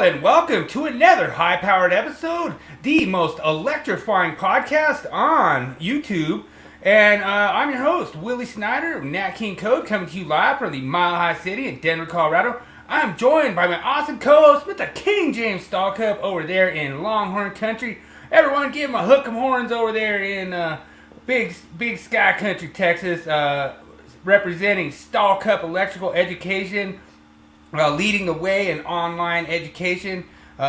and welcome to another high-powered episode, the most electrifying podcast on YouTube. And I'm your host, Willie Snyder of NEC Code, coming to you live from the Mile High City in Denver, Colorado. I'm joined by my awesome co-host, Mr. King James Stallcup, over there in Longhorn Country. Everyone, give him a hook 'em horns over there in Big Sky Country, Texas, representing Stallcup Electrical Education. Leading the way in online education.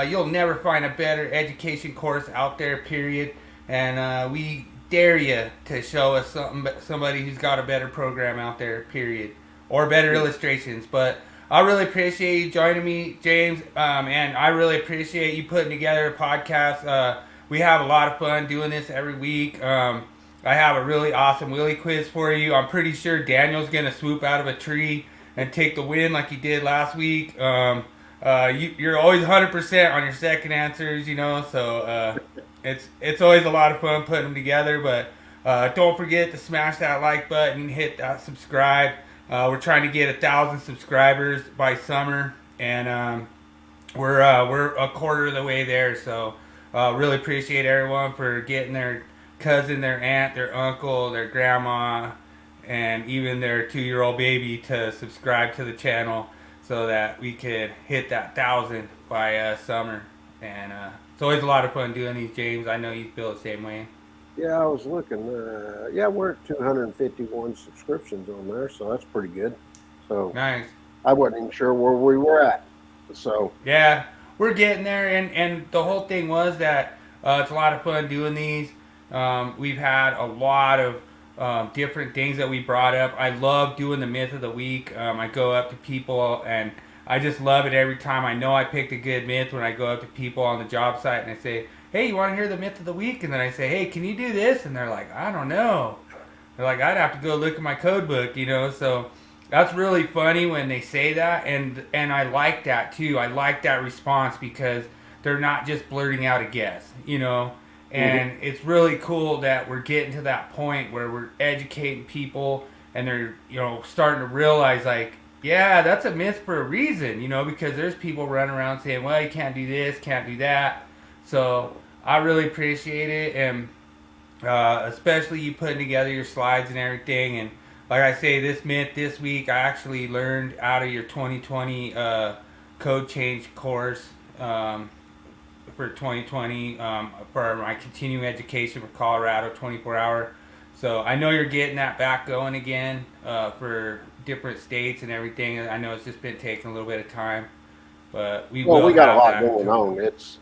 You'll never find a better education course out there, period. And we dare you to show us somebody who's got a better program out there, period. Or better illustrations. But I really appreciate you joining me, James. And I really appreciate you putting together a podcast. We have a lot of fun doing this every week. I have a really awesome Willie Quiz for you. I'm pretty sure Daniel's going to swoop out of a tree and take the win like you did last week. You're always 100% on your second answers, you know, so it's always a lot of fun putting them together. But don't forget to smash that like button, hit that subscribe. We're trying to get 1,000 subscribers by summer, and we're a quarter of the way there. So really appreciate everyone for getting their cousin, their aunt, their uncle, their grandma, and even their 2-year-old baby to subscribe to the channel so that we could hit that 1,000 by summer. And it's always a lot of fun doing these, James. I know you feel the same way. Yeah, I was looking. We're at 251 subscriptions on there, so that's pretty good. So nice. I wasn't even sure where we were at. So yeah, we're getting there, and the whole thing was that it's a lot of fun doing these. We've had a lot of different things that we brought up. I love doing the myth of the week. I go up to people and I just love it every time. I know I picked a good myth when I go up to people on the job site and I say, hey, you want to hear the myth of the week? And then I say, hey, can you do this? And they're like, I don't know. They're like, I'd have to go look at my code book, you know. So that's really funny when they say that, and I like that too. I like that response because they're not just blurting out a guess, you know. And it's really cool that we're getting to that point where we're educating people and they're, you know, starting to realize, like, yeah, that's a myth for a reason, you know, because there's people running around saying, well, you can't do this, can't do that. So I really appreciate it, and especially you putting together your slides and everything. And like I say, this myth this week, I actually learned out of your 2020 code change course. For 2020 for my continuing education for Colorado 24-hour. So I know you're getting that back going again for different states and everything. I know it's just been taking a little bit of time, but we got a lot going on. It's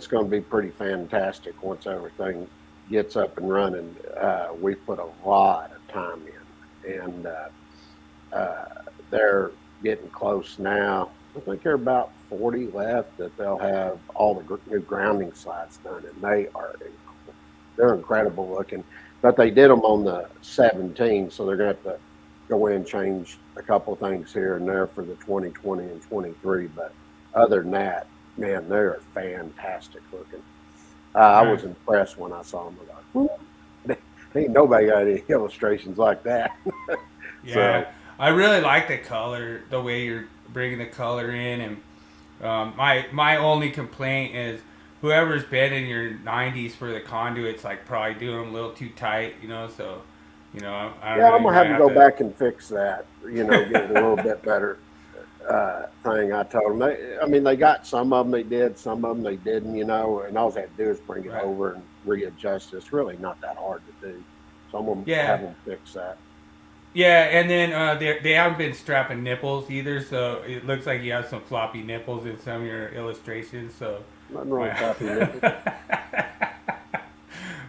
going to be pretty fantastic once everything gets up and running. We put a lot of time in, and they're getting close now. I think there are about 40 left that they'll have all the new grounding slides done, and they're incredible looking. But they did them on the 17, so they're going to have to go in and change a couple of things here and there for the 2020 and 23. But other than that, man, they're fantastic looking. I was impressed when I saw them. I was like, ain't nobody got any illustrations like that. Yeah, so, I really like the color, the way you're bringing the color in, and my only complaint is whoever's been in your 90s for the conduits, like, probably doing them a little too tight, you know. So, you know, I'm gonna have to go back and fix that, you know, get it a little bit better thing. I told them, they got some of them they did, some of them they didn't, you know, and all they had to do is bring it over and readjust. It's really not that hard to do, so I'm gonna have them fix that. Yeah, and then they haven't been strapping nipples either, so it looks like you have some floppy nipples in some of your illustrations. So nothing wrong with floppy nipples.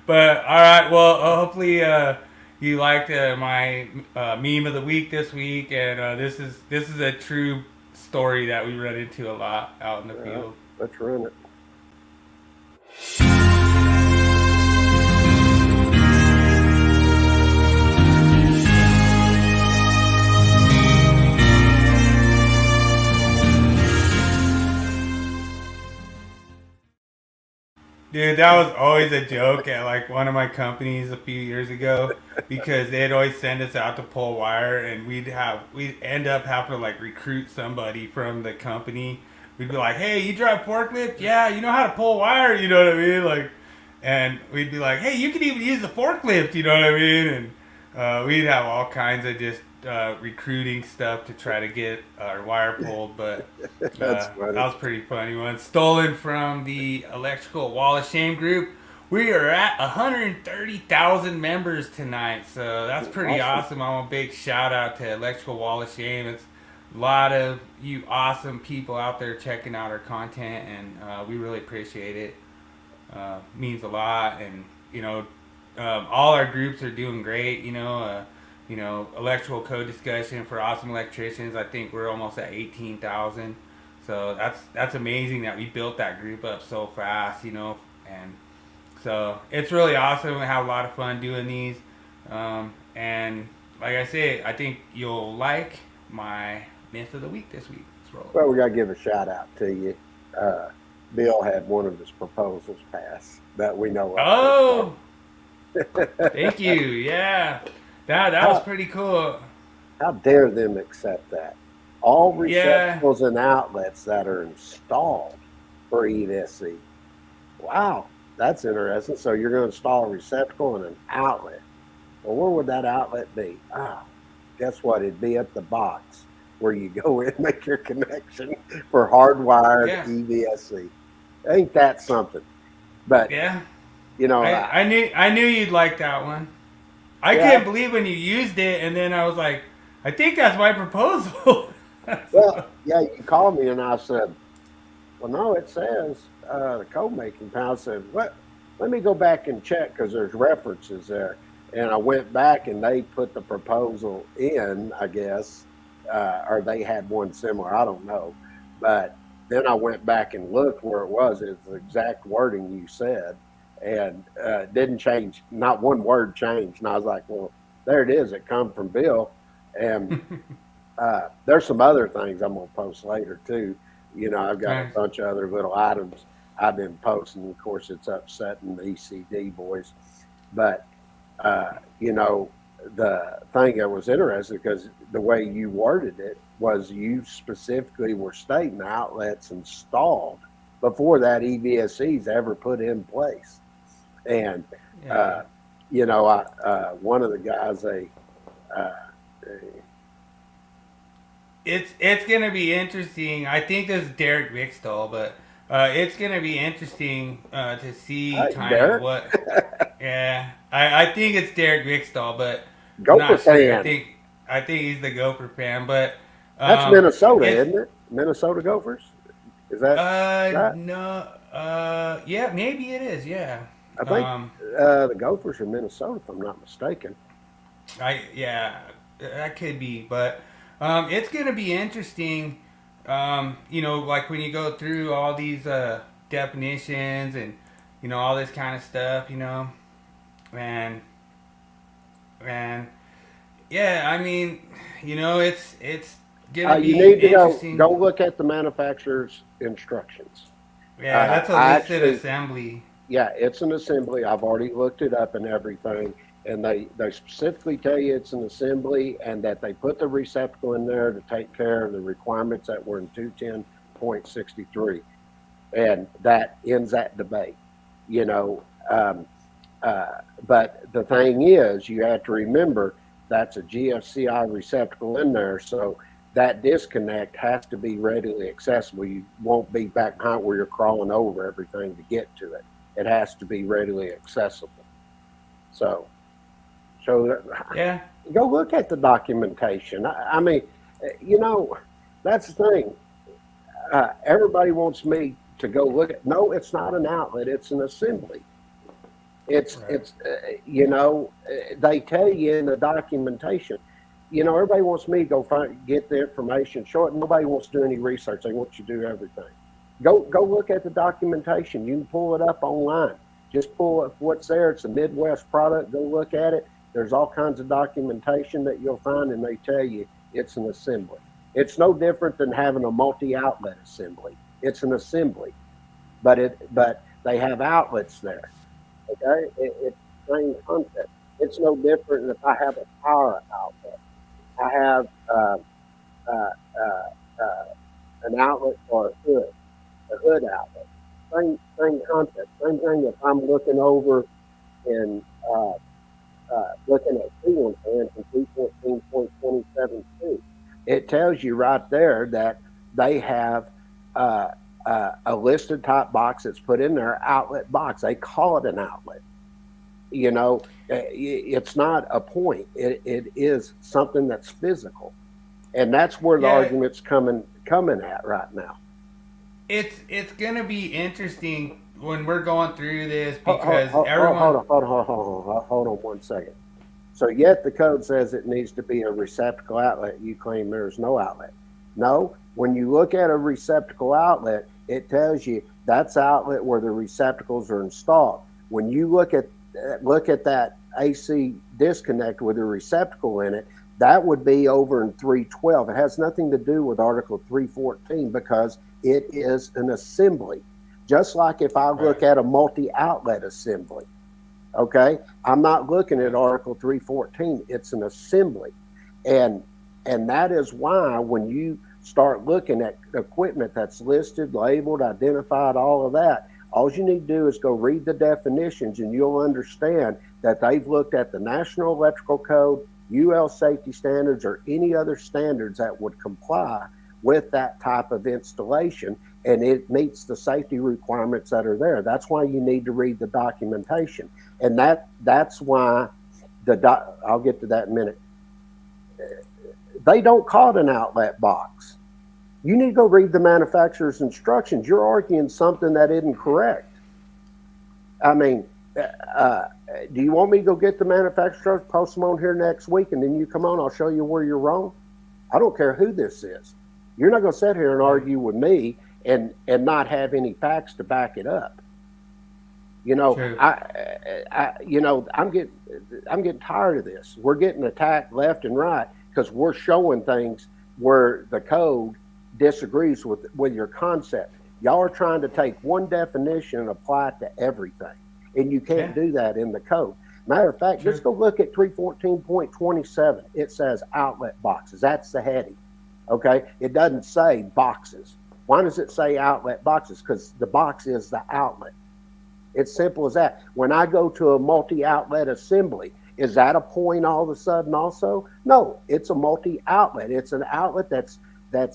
But all right, well, hopefully you liked my meme of the week this week, and this is a true story that we run into a lot out in the field. Let's run it. Dude, that was always a joke at like one of my companies a few years ago, because they'd always send us out to pull wire, and we'd end up having to like recruit somebody from the company we'd be like, hey, you drive forklift? Yeah, you know how to pull wire, you know what I mean? Like, and we'd be like, hey, you can even use the forklift, you know what I mean? And we'd have all kinds of just recruiting stuff to try to get our wire pulled, but That's that funny. was pretty funny one. Stolen from the Electrical Wall of Shame group. We are at 130,000 members tonight, so that's pretty awesome. I want a big shout out to Electrical Wall of Shame. It's a lot of you awesome people out there checking out our content, and we really appreciate it. Means a lot, and all our groups are doing great. Electrical code discussion for awesome electricians. I think we're almost at 18,000. So that's amazing that we built that group up so fast. And so it's really awesome. We have a lot of fun doing these. And like I said, I think you'll like my myth of the week this week. Let's roll it. Well, we got to give a shout out to you. Bill had one of his proposals pass that we know of. Oh, thank you. Yeah, that was pretty cool. How dare them accept that? All Yeah. receptacles and outlets that are installed for EVSE. Wow, that's interesting. So you're going to install a receptacle and an outlet. Well, where would that outlet be? Guess what? It'd be at the box where you go in and make your connection for hardwired EVSE. Ain't that something? But yeah, I knew you'd like that one. I couldn't believe when you used it, and then I was like, I think that's my proposal. Well, yeah, you called me and I said, well, no, it says the code making panel. I said, what? Let me go back and check because there's references there. And I went back and they put the proposal in, I guess, or they had one similar. I don't know. But then I went back and looked where it was. It's the exact wording you said. And didn't change. Not one word changed. And I was like, well, there it is. It come from Bill. And there's some other things I'm going to post later, too. I've got a bunch of other little items I've been posting. Of course, it's upsetting the ECD boys. But, the thing that was interesting because the way you worded it was you specifically were stating outlets installed before that EVSE's ever put in place. And, one of the guys, it's gonna be interesting. I think this is Derek Rickstall, but it's gonna be interesting to see kind of what. Yeah, I think it's Derek Rickstall, but Gopher fan. I think he's the Gopher fan, but that's Minnesota, isn't it? Minnesota Gophers. Is that right? No? Yeah, maybe it is. Yeah, I think the Gophers are Minnesota, if I'm not mistaken. That could be, but it's gonna be interesting. Like when you go through all these definitions and all this kind of stuff, and yeah, I mean, it's gonna be you need to interesting. go look at the manufacturer's instructions. Yeah, that's a listed assembly. Yeah, it's an assembly. I've already looked it up and everything. And they specifically tell you it's an assembly and that they put the receptacle in there to take care of the requirements that were in 210.63. And that ends that debate, But the thing is, you have to remember that's a GFCI receptacle in there. So that disconnect has to be readily accessible. You won't be back behind where you're crawling over everything to get to it. It has to be readily accessible. So yeah, go look at the documentation. I mean, that's the thing. Everybody wants me to go look at. No, it's not an outlet. It's an assembly. It's they tell you in the documentation. Everybody wants me to go get the information short. Nobody wants to do any research. They want you to do everything. Go look at the documentation. You can pull it up online. Just pull up what's there. It's a Midwest product. Go look at it. There's all kinds of documentation that you'll find, and they tell you it's an assembly. It's no different than having a multi-outlet assembly. It's an assembly, but they have outlets there. Okay, it's the same concept. It's no different than if I have a power outlet. I have an outlet for a hood outlet. Same concept. Same thing if I'm looking over and looking at coolant fans in 214.27.2. It tells you right there that they have a listed type box that's put in their outlet box. They call it an outlet. You know, it's not a point. It is something that's physical, and that's where the argument's coming at right now. It's gonna be interesting when we're going through this because everyone. Hold on 1 second. So yet the code says it needs to be a receptacle outlet. You claim there's no outlet. No, when you look at a receptacle outlet, it tells you that's outlet where the receptacles are installed. When you look at that AC disconnect with a receptacle in it, that would be over in 312. It has nothing to do with Article 314 because it is an assembly. Just like if I look at a multi-outlet assembly, okay? I'm not looking at Article 314. It's an assembly. And that is why when you start looking at equipment that's listed, labeled, identified, all of that, all you need to do is go read the definitions and you'll understand that they've looked at the National Electrical Code, UL safety standards, or any other standards that would comply with that type of installation, and it meets the safety requirements that are there. That's why you need to read the documentation. And that's why I'll get to that in a minute. They don't call it an outlet box. You need to go read the manufacturer's instructions. You're arguing something that isn't correct. I mean, do you want me to go get the manufacturer, post them on here next week, and then you come on, I'll show you where you're wrong? I don't care who this is. You're not going to sit here and argue with me and not have any facts to back it up. You know, I'm getting tired of this. We're getting attacked left and right because we're showing things where the code disagrees with your concept. Y'all are trying to take one definition and apply it to everything, and you can't do that in the code. Matter of fact, just go look at 314.27. It says outlet boxes. That's the heading. Okay, it doesn't say boxes. Why does it say outlet boxes? Because the box is the outlet. It's simple as that. When I go to a multi-outlet assembly, is that a point all of a sudden also? No, it's a multi-outlet. It's an outlet that's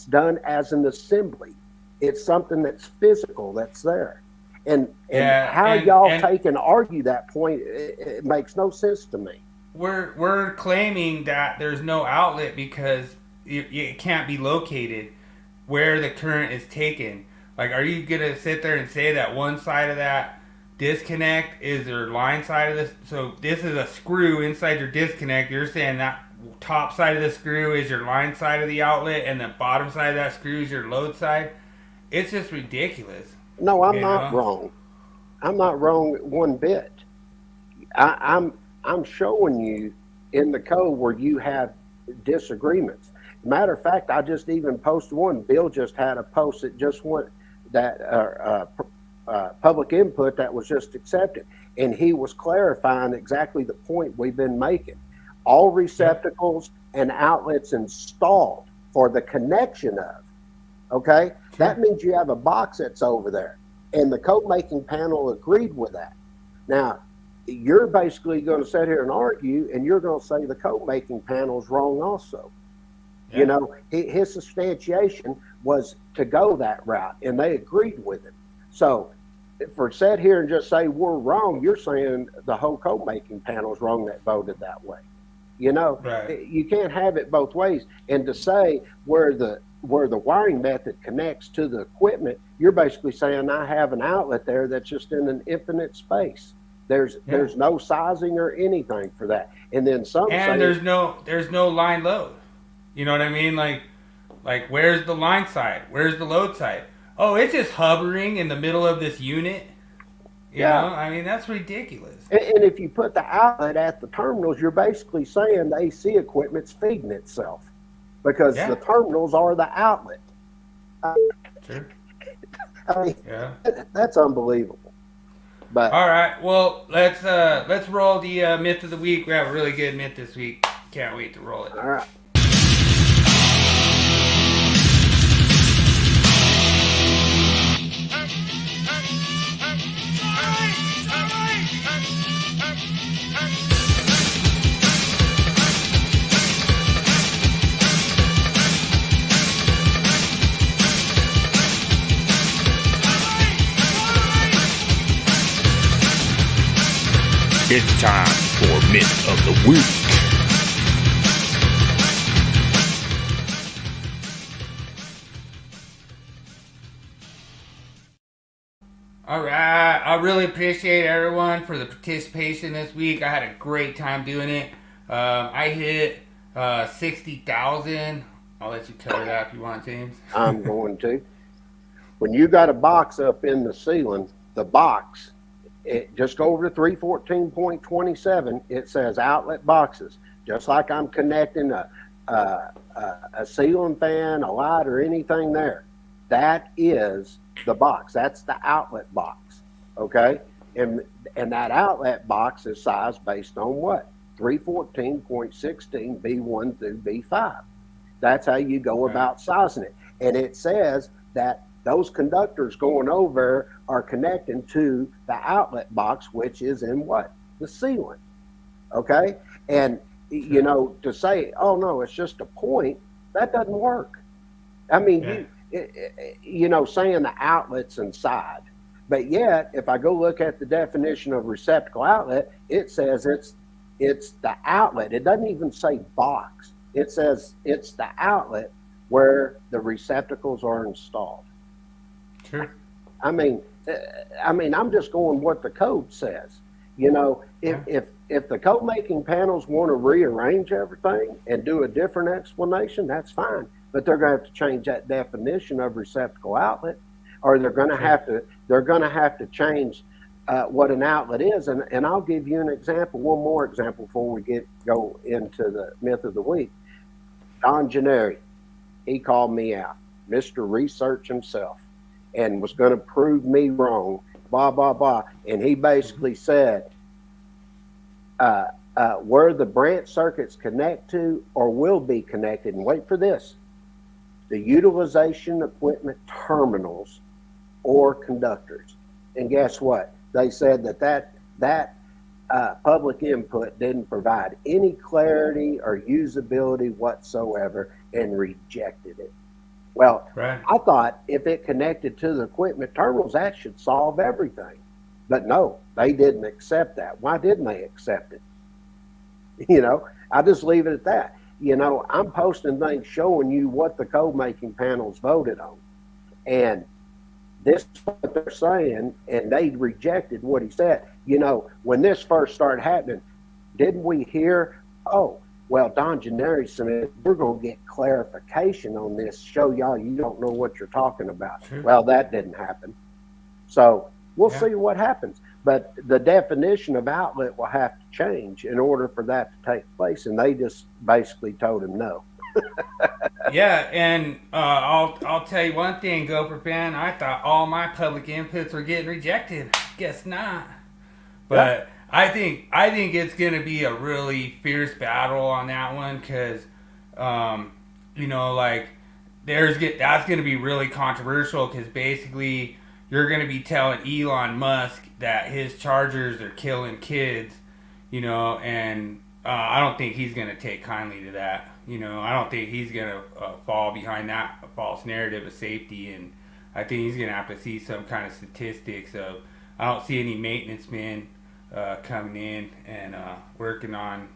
done as an assembly. It's something that's physical that's there. And how y'all take and argue that point, it makes no sense to me. We're claiming that there's no outlet because it can't be located where the current is taken. Like, are you gonna sit there and say that one side of that disconnect is your line side of this? So this is a screw inside your disconnect. You're saying that top side of the screw is your line side of the outlet, and the bottom side of that screw is your load side? It's just ridiculous. No, I'm not wrong. I'm not wrong one bit. I'm showing you in the code where you have disagreements. Matter of fact, I just even posted one. Bill just had a post that just went that public input that was just accepted, and he was clarifying exactly the point we've been making. All receptacles and outlets installed for the connection of. Okay, that means you have a box that's over there, and the code making panel agreed with that. Now, you're basically going to sit here and argue, and you're going to say the code making panel is wrong also. Yeah. You know, his substantiation was to go that route, and they agreed with it. So, for sit here and just say we're wrong, you're saying the whole code making panel is wrong that voted that way. You know, You can't have it both ways. And to say where the wiring method connects to the equipment, you're basically saying I have an outlet there that's just in an infinite space. There's no sizing or anything for that. And then some say there's no line load. You know what I mean? Like where's the line side? Where's the load side? Oh, it's just hovering in the middle of this unit. You know? I mean, that's ridiculous. And if you put the outlet at the terminals, you're basically saying the AC equipment's feeding itself because the terminals are the outlet. Sure. I mean, that's unbelievable. But all right, well, let's roll the myth of the week. We have a really good myth this week. Can't wait to roll it. All right. It's time for Myth of the Week. Alright, I really appreciate everyone for the participation this week. I had a great time doing it. I hit 60,000. I'll let you cover that if you want, James. I'm going to. When you got a box up in the ceiling, the box, it just over to 314.27, it says outlet boxes. Just like I'm connecting a ceiling fan, a light, or anything there. That is the box. That's the outlet box. Okay? And that outlet box is sized based on what? 314.16 B1 through B5. That's how you go about sizing it. And it says that those conductors going over are connecting to the outlet box, which is in what? The ceiling. Okay? And, you know, to say, oh, no, it's just a point, that doesn't work. I mean, you know, saying the outlet's inside. But yet, if I go look at the definition of receptacle outlet, it says it's the outlet. It doesn't even say box. It says it's the outlet where the receptacles are installed. Sure. I mean, I'm just going what the code says. You know, if the code making panels want to rearrange everything and do a different explanation, that's fine. But they're going to have to change that definition of receptacle outlet, or they're going to have to change what an outlet is. And I'll give you an example, one more example before we go into the myth of the week. Don Gennari, he called me out, Mr. Research himself, and was going to prove me wrong, blah, blah, blah. And he basically said, where the branch circuits connect to or will be connected, and wait for this, the utilization equipment terminals or conductors. And guess what? They said that public input didn't provide any clarity or usability whatsoever and rejected it. Well, I thought if it connected to the equipment terminals, that should solve everything. But no, they didn't accept that. Why didn't they accept it? You know, I just leave it at that. You know, I'm posting things showing you what the code making panels voted on. And this is what they're saying, and they rejected what he said. You know, when this first started happening, didn't we hear, oh, well, Don Gennari said, we're going to get clarification on this, show y'all you don't know what you're talking about. Sure. Well, that didn't happen. So we'll see what happens. But the definition of outlet will have to change in order for that to take place. And they just basically told him no. Yeah, and I'll tell you one thing, Gopher fan. I thought all my public inputs were getting rejected. Guess not. But I think it's gonna be a really fierce battle on that one because, you know, like that's gonna be really controversial because basically you're gonna be telling Elon Musk that his chargers are killing kids, you know, and I don't think he's gonna take kindly to that. You know, I don't think he's going to fall behind that false narrative of safety. And I think he's going to have to see some kind of statistics of, I don't see any maintenance men coming in and working on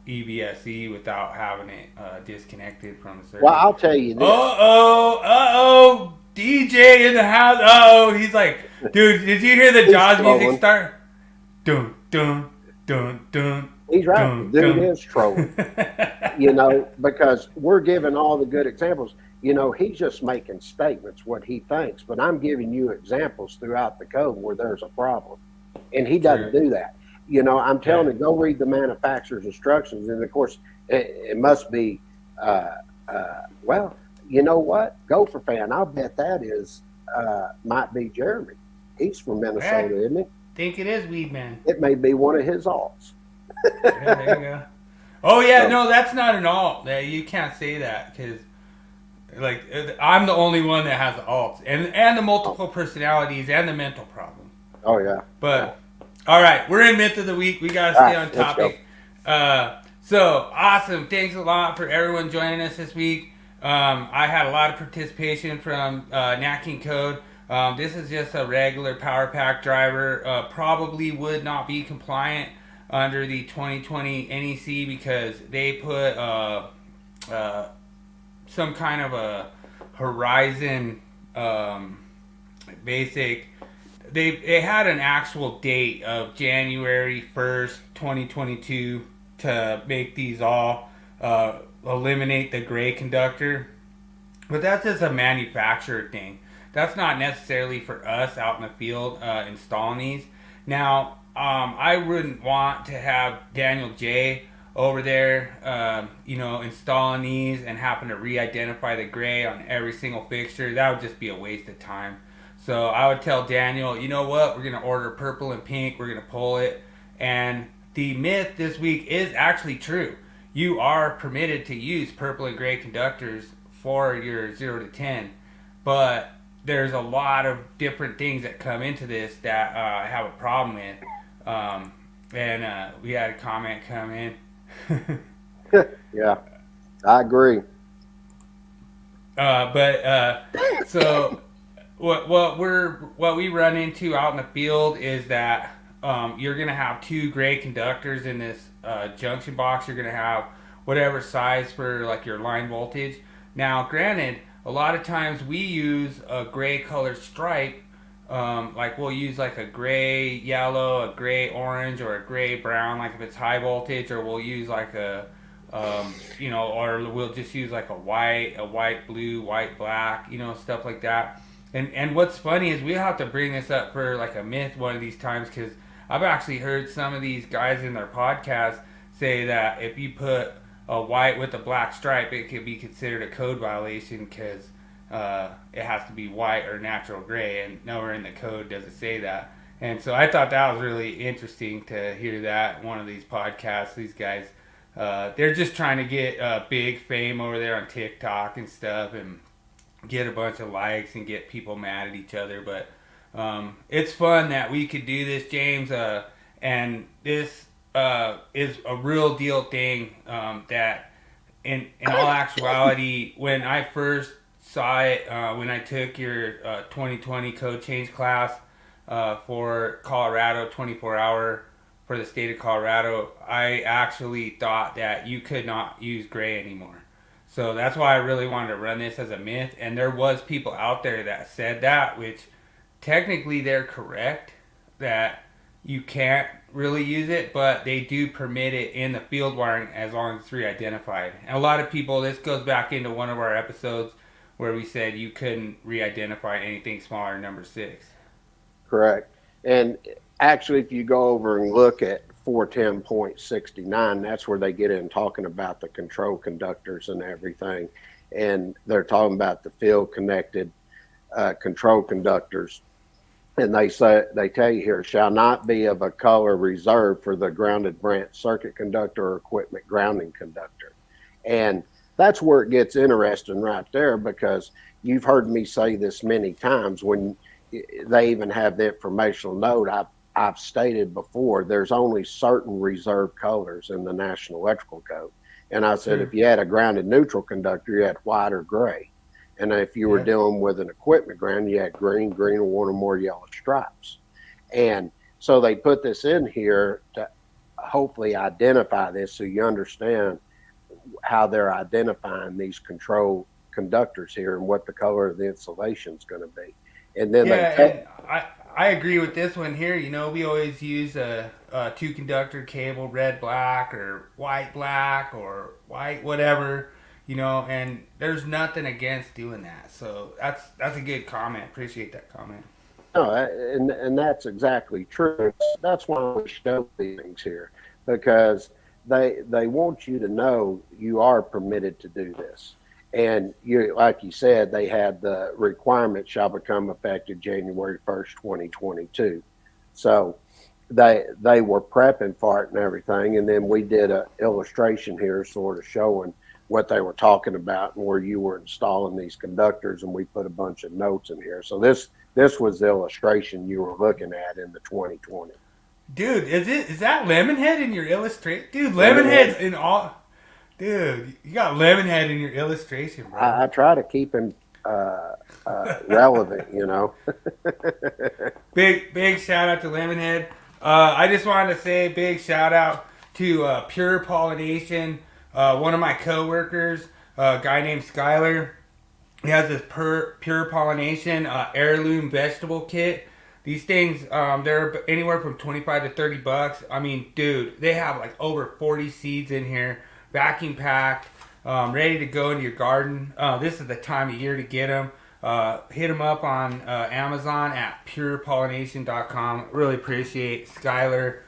EVSE without having it disconnected from the circuit. Well, I'll tell you this. Uh-oh, DJ in the house. Uh-oh, he's like, dude, did you hear the Jaws music start? Dun, dun, dun, dun. He's right. The dude is trolling. You know, because we're giving all the good examples. You know, he's just making statements, what he thinks. But I'm giving you examples throughout the code where there's a problem. And he doesn't do that. You know, I'm telling him, go read the manufacturer's instructions. And, of course, it must be, well, you know what? Gopher fan, I'll bet that might be Jeremy. He's from Minnesota, isn't he? Think it is Weed Man. It may be one of his alts. Yeah, there you go. Oh yeah, no, that's not an alt. You can't say that because, like, I'm the only one that has alts and the multiple personalities and the mental problem. Oh yeah. But all right, we're in myth of the week. We gotta stay on topic. So awesome! Thanks a lot for everyone joining us this week. I had a lot of participation from NEC Code. This is just a regular power pack driver. Probably would not be compliant under the 2020 NEC because they put some kind of a horizon basic. They had an actual date of January 1st, 2022 to make these all eliminate the gray conductor. But that's just a manufacturer thing. That's not necessarily for us out in the field installing these. Now, I wouldn't want to have Daniel J over there, installing these and happen to re-identify the gray on every single fixture. That would just be a waste of time. So I would tell Daniel, you know what, we're going to order purple and pink, we're going to pull it. And the myth this week is actually true. You are permitted to use purple and gray conductors for your 0 to 10. But there's a lot of different things that come into this that I have a problem with. And we had a comment come in. Yeah, I agree. So what we run into out in the field is that you're gonna have 2 gray conductors in this junction box. You're gonna have whatever size for like your line voltage. Now, granted, a lot of times we use a gray colored stripe. Like we'll use like a gray yellow, a gray orange, or a gray brown, like if it's high voltage, or we'll use like or we'll just use like a white blue, white black, stuff like that. And what's funny is we'll have to bring this up for like a myth one of these times, because I've actually heard some of these guys in their podcast say that if you put a white with a black stripe, it could be considered a code violation because it has to be white or natural gray, and nowhere in the code does it say that. And so I thought that was really interesting to hear that one of these podcasts. These guys, they're just trying to get big fame over there on TikTok and stuff, and get a bunch of likes and get people mad at each other. But it's fun that we could do this, James, and this is a real deal thing that in all actuality, when I first saw it, when I took your 2020 code change class for Colorado, 24-hour for the state of Colorado, I actually thought that you could not use gray anymore. So that's why I really wanted to run this as a myth. And there was people out there that said that, which technically they're correct, that you can't really use it, but they do permit it in the field wiring as long as it's re-identified. And a lot of people, this goes back into one of our episodes where we said you couldn't re-identify anything smaller than number 6. Correct. And actually, if you go over and look at 410.69, that's where they get in talking about the control conductors and everything. And they're talking about the field connected control conductors. And they tell you here, shall not be of a color reserved for the grounded branch circuit conductor or equipment grounding conductor. And that's where it gets interesting right there, because you've heard me say this many times when they even have the informational note. I've stated before, there's only certain reserved colors in the National Electrical Code. And I said, if you had a grounded neutral conductor, you had white or gray. And if you were dealing with an equipment ground, you had green, or one or more yellow stripes. And so they put this in here to hopefully identify this, so you understand how they're identifying these control conductors here and what the color of the insulation is going to be. And then I agree with this one here. We always use a 2-conductor cable, red, black, or white, black, or white, whatever, and there's nothing against doing that. So that's a good comment. Appreciate that comment. No, and that's exactly true. That's why we show these things here, because they want you to know you are permitted to do this. And you, like you said, they had the requirement shall become effective January 1st, 2022. So they were prepping for it and everything. And then we did an illustration here sort of showing what they were talking about and where you were installing these conductors. And we put a bunch of notes in here. So this was the illustration you were looking at in the 2020. Dude, is that Lemonhead in your illustration? Dude, Lemonhead's in all... Dude, you got Lemonhead in your illustration, bro. I try to keep him relevant, you know. Big shout out to Lemonhead. I just wanted to say big shout out to Pure Pollination. One of my coworkers, a guy named Skyler. He has this Pure Pollination heirloom vegetable kit. These things, they're anywhere from 25 to 30 bucks. I mean, dude, they have like over 40 seeds in here, vacuum packed, ready to go into your garden. This is the time of year to get them. Hit them up on Amazon at purepollination.com. Really appreciate Skyler,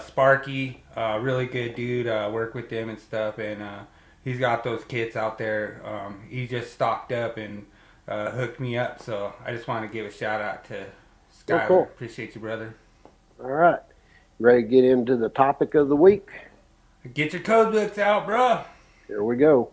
Sparky, really good dude. Work with them and stuff, and he's got those kits out there. He just stocked up and hooked me up, so I just want to give a shout out to Skyler. Cool. Appreciate you, brother. All right. Ready to get into the topic of the week? Get your code books out, bro. Here we go.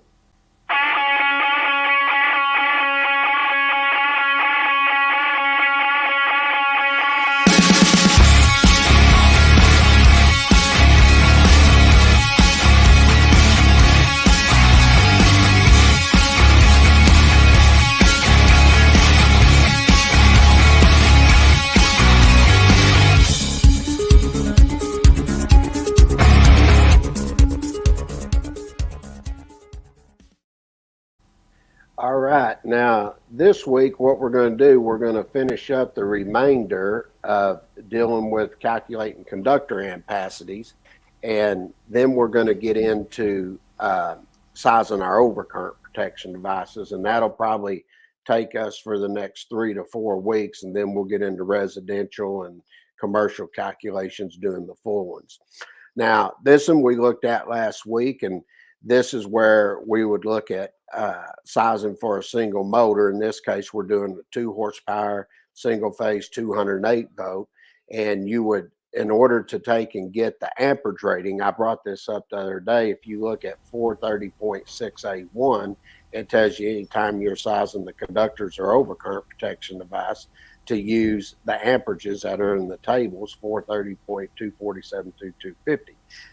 All right. Now, this week, what we're going to do, we're going to finish up the remainder of dealing with calculating conductor ampacities, and then we're going to get into sizing our overcurrent protection devices, and that'll probably take us for the next 3 to 4 weeks, and then we'll get into residential and commercial calculations doing the full ones. Now, this one we looked at last week, and this is where we would look at sizing for a single motor. In this case, we're doing a 2 horsepower, single phase, 208 volt. And you would, in order to take and get the amperage rating, I brought this up the other day. If you look at 430.681, it tells you anytime you're sizing the conductors or overcurrent protection device to use the amperages that are in the tables, 430.247.250.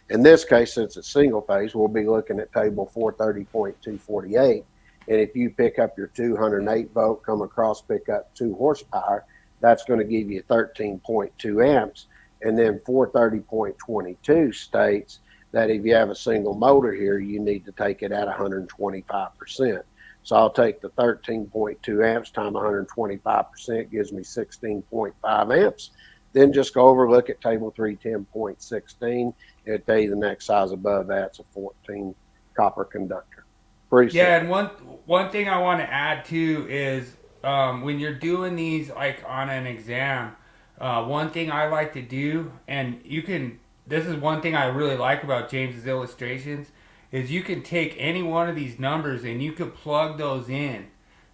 In this case, since it's single phase, we'll be looking at table 430.248. And if you pick up your 208 volt, come across, pick up 2 horsepower, that's going to give you 13.2 amps. And then 430.22 states that if you have a single motor here, you need to take it at 125%. So I'll take the 13.2 amps times 125%, gives me 16.5 amps. Then just go over, look at table 310.16. It'll tell you the next size above that's a 14 copper conductor. Pretty Yeah, simple. and one thing I want to add too is when you're doing these like on an exam, one thing I like to do, and this is one thing I really like about James's illustrations, is you can take any one of these numbers and you could plug those in.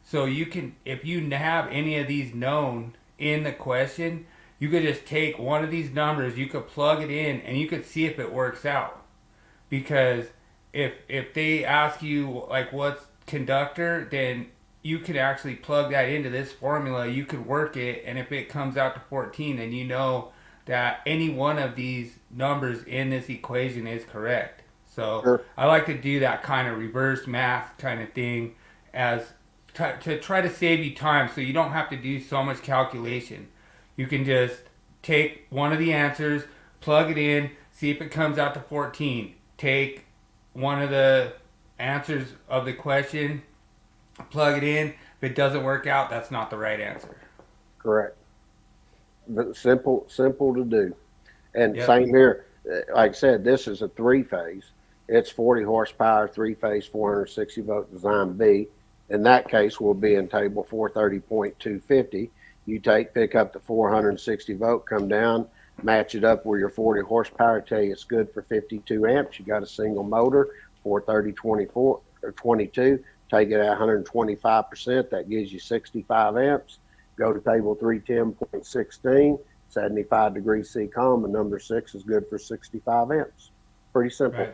So you can, if you have any of these known in the question, you could just take one of these numbers, you could plug it in, and you could see if it works out. Because if they ask you like what's conductor, then you could actually plug that into this formula, you could work it, and if it comes out to 14, then you know that any one of these numbers in this equation is correct. So Sure. I like to do that kind of reverse math kind of thing as to try to save you time so you don't have to do so much calculation. You can just take one of the answers, plug it in, see if it comes out to 14. Take one of the answers of the question, plug it in. If it doesn't work out, that's not the right answer. Correct. But simple to do. And Yep. same here. Like I said, this is a 3-phase. It's 40 horsepower, 3-phase, 460 volt design B. In that case, we'll be in table 430.250. You pick up the 460 volt, come down, match it up where your 40 horsepower, tell you it's good for 52 amps. You got a single motor, 430.24 or 22. Take it at 125%. That gives you 65 amps. Go to table 310.16, 75 degrees C calm, and number 6 is good for 65 amps. Pretty simple. Right.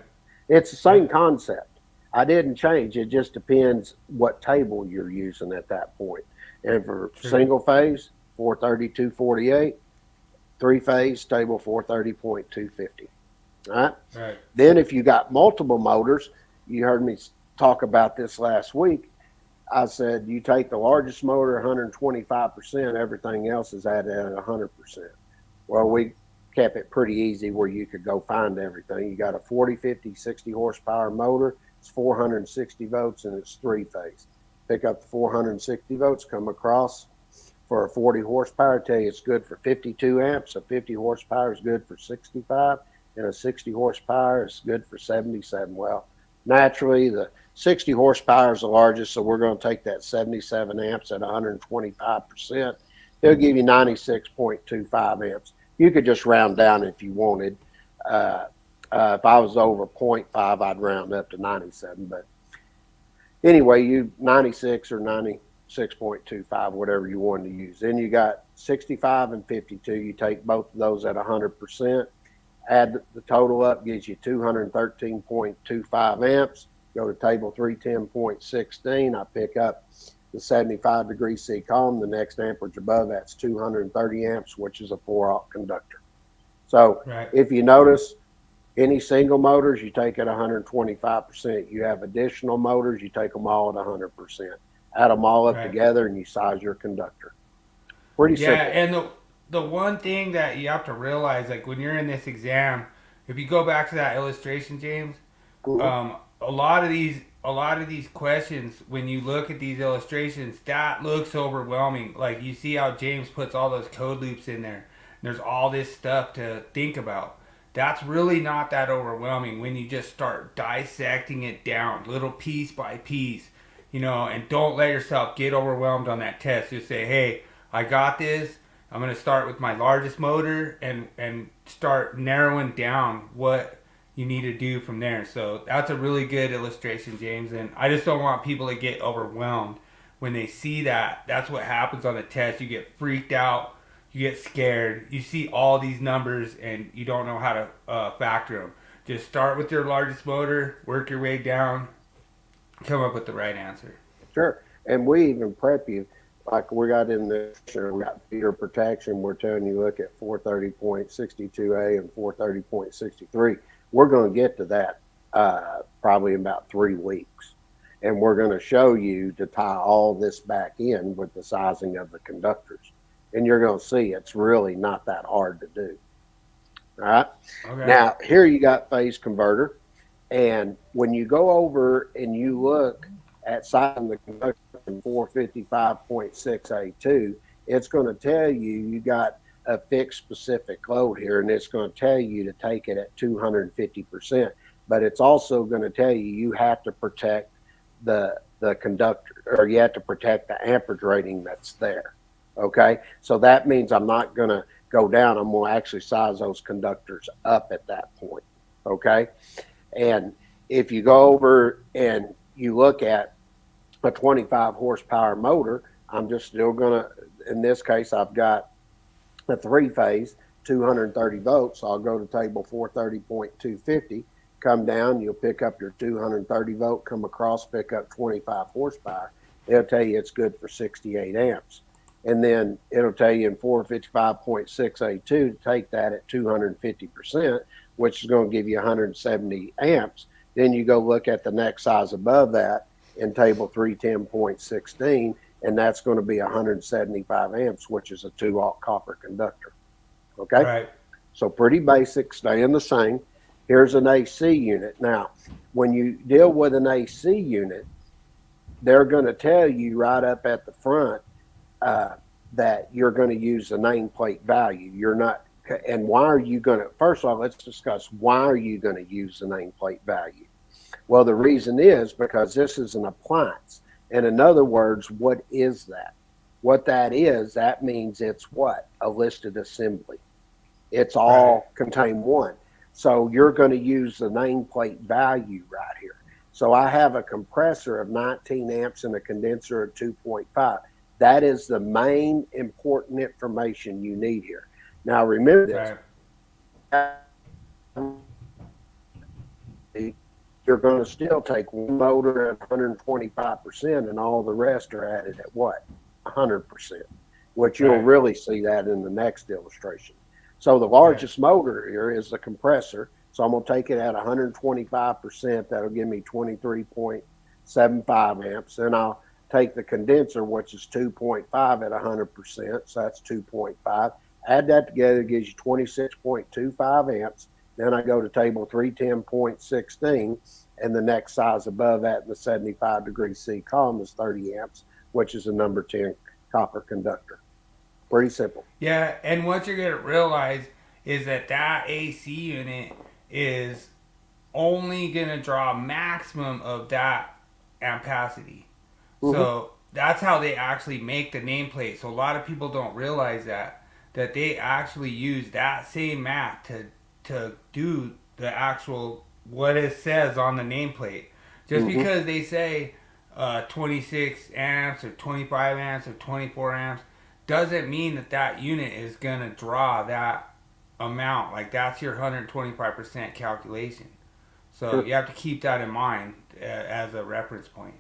It's the same concept. I didn't change. It just depends what table you're using at that point. And for single phase, 432.48, 3-phase, table 430.250. All right. Right. Then if you got multiple motors, you heard me talk about this last week, I said, you take the largest motor 125%, everything else is added at 100%. Well, we kept it pretty easy where you could go find everything. You got a 40, 50, 60 horsepower motor. It's 460 volts and it's 3-phase. Pick up the 460 volts, come across for a 40 horsepower, tell you it's good for 52 amps. A 50 horsepower is good for 65, and a 60 horsepower is good for 77. Well, naturally, the 60 horsepower is the largest, so we're going to take that 77 amps at 125%. It'll give you 96.25 amps. You could just round down if you wanted. If I was over 0.5, I'd round up to 97. But anyway, you 96 or 96.25, whatever you wanted to use. Then you got 65 and 52. You take both of those at 100%. Add the total up, gives you 213.25 amps. Go to table 310.16. I pick up the 75 degree C column. The next amperage above that's 230 amps, which is a 4-aught conductor. So if you notice, any single motors, you take at 125%. You have additional motors, you take them all at 100%. Add them all up together and you size your conductor. Pretty simple. Yeah, and the one thing that you have to realize, like when you're in this exam, if you go back to that illustration, James, a lot of these questions, when you look at these illustrations, that looks overwhelming. Like you see how James puts all those code loops in there. There's all this stuff to think about. That's really not that overwhelming when you just start dissecting it down, little piece by piece, and don't let yourself get overwhelmed on that test. Just say, hey, I got this. I'm going to start with my largest motor and start narrowing down what you need to do from there. So that's a really good illustration, James. And I just don't want people to get overwhelmed when they see that. That's what happens on the test. You get freaked out. You get scared. You see all these numbers and you don't know how to factor them. Just start with your largest motor, work your way down, come up with the right answer. Sure. And we even prep you. Like we got in the, we got feeder protection. We're telling you, look at 430.62A and 430.63. We're going to get to that probably in about 3 weeks. And we're going to show you to tie all this back in with the sizing of the conductors. And you're going to see it's really not that hard to do. All right. Okay. Now, here you got phase converter. And when you go over and you look at sizing the conductor in 455.6A2, it's going to tell you got a fixed specific load here, and it's going to tell you to take it at 250%. But it's also going to tell you have to protect the conductor, or you have to protect the amperage rating that's there. Okay, so that means I'm not going to go down. I'm going to actually size those conductors up at that point. Okay, and if you go over and you look at a 25 horsepower motor, I'm just still going to, in this case, I've got a 3-phase, 230 volts. So I'll go to table 430.250, come down, you'll pick up your 230 volt, come across, pick up 25 horsepower. It'll tell you it's good for 68 amps. And then it'll tell you in 455.6A2 to take that at 250%, which is going to give you 170 amps. Then you go look at the next size above that in table 310.16, and that's going to be 175 amps, which is a 2-aught copper conductor. Okay? Right. So pretty basic, staying the same. Here's an AC unit. Now, when you deal with an AC unit, they're going to tell you right up at the front that you're going to use the nameplate value. You're not, and why are you going to, first of all, let's discuss why are you going to use the nameplate value? Well, the reason is because this is an appliance. And in other words, what is that? What that is, that means it's what? A listed assembly. It's all contain one. So you're going to use the nameplate value right here. So I have a compressor of 19 amps and a condenser of 2.5. That is the main important information you need here. Now remember this. You're going to still take one motor at 125% and all the rest are added at what? 100%, which you'll really see that in the next illustration. So the largest motor here is the compressor. So I'm going to take it at 125%. That'll give me 23.75 amps. And I'll take the condenser, which is 2.5 at 100%, so that's 2.5. Add that together, it gives you 26.25 amps. Then I go to table 310.16, and the next size above that in the 75 degree C column is 30 amps, which is a number 10 copper conductor. Pretty simple. Yeah, and what you're gonna realize is that AC unit is only gonna draw a maximum of that ampacity. So that's how they actually make the nameplate. So a lot of people don't realize that they actually use that same map to do the actual what it says on the nameplate. Just because they say 26 amps or 25 amps or 24 amps doesn't mean that unit is gonna draw that amount. Like that's your 125% calculation. So you have to keep that in mind as a reference point.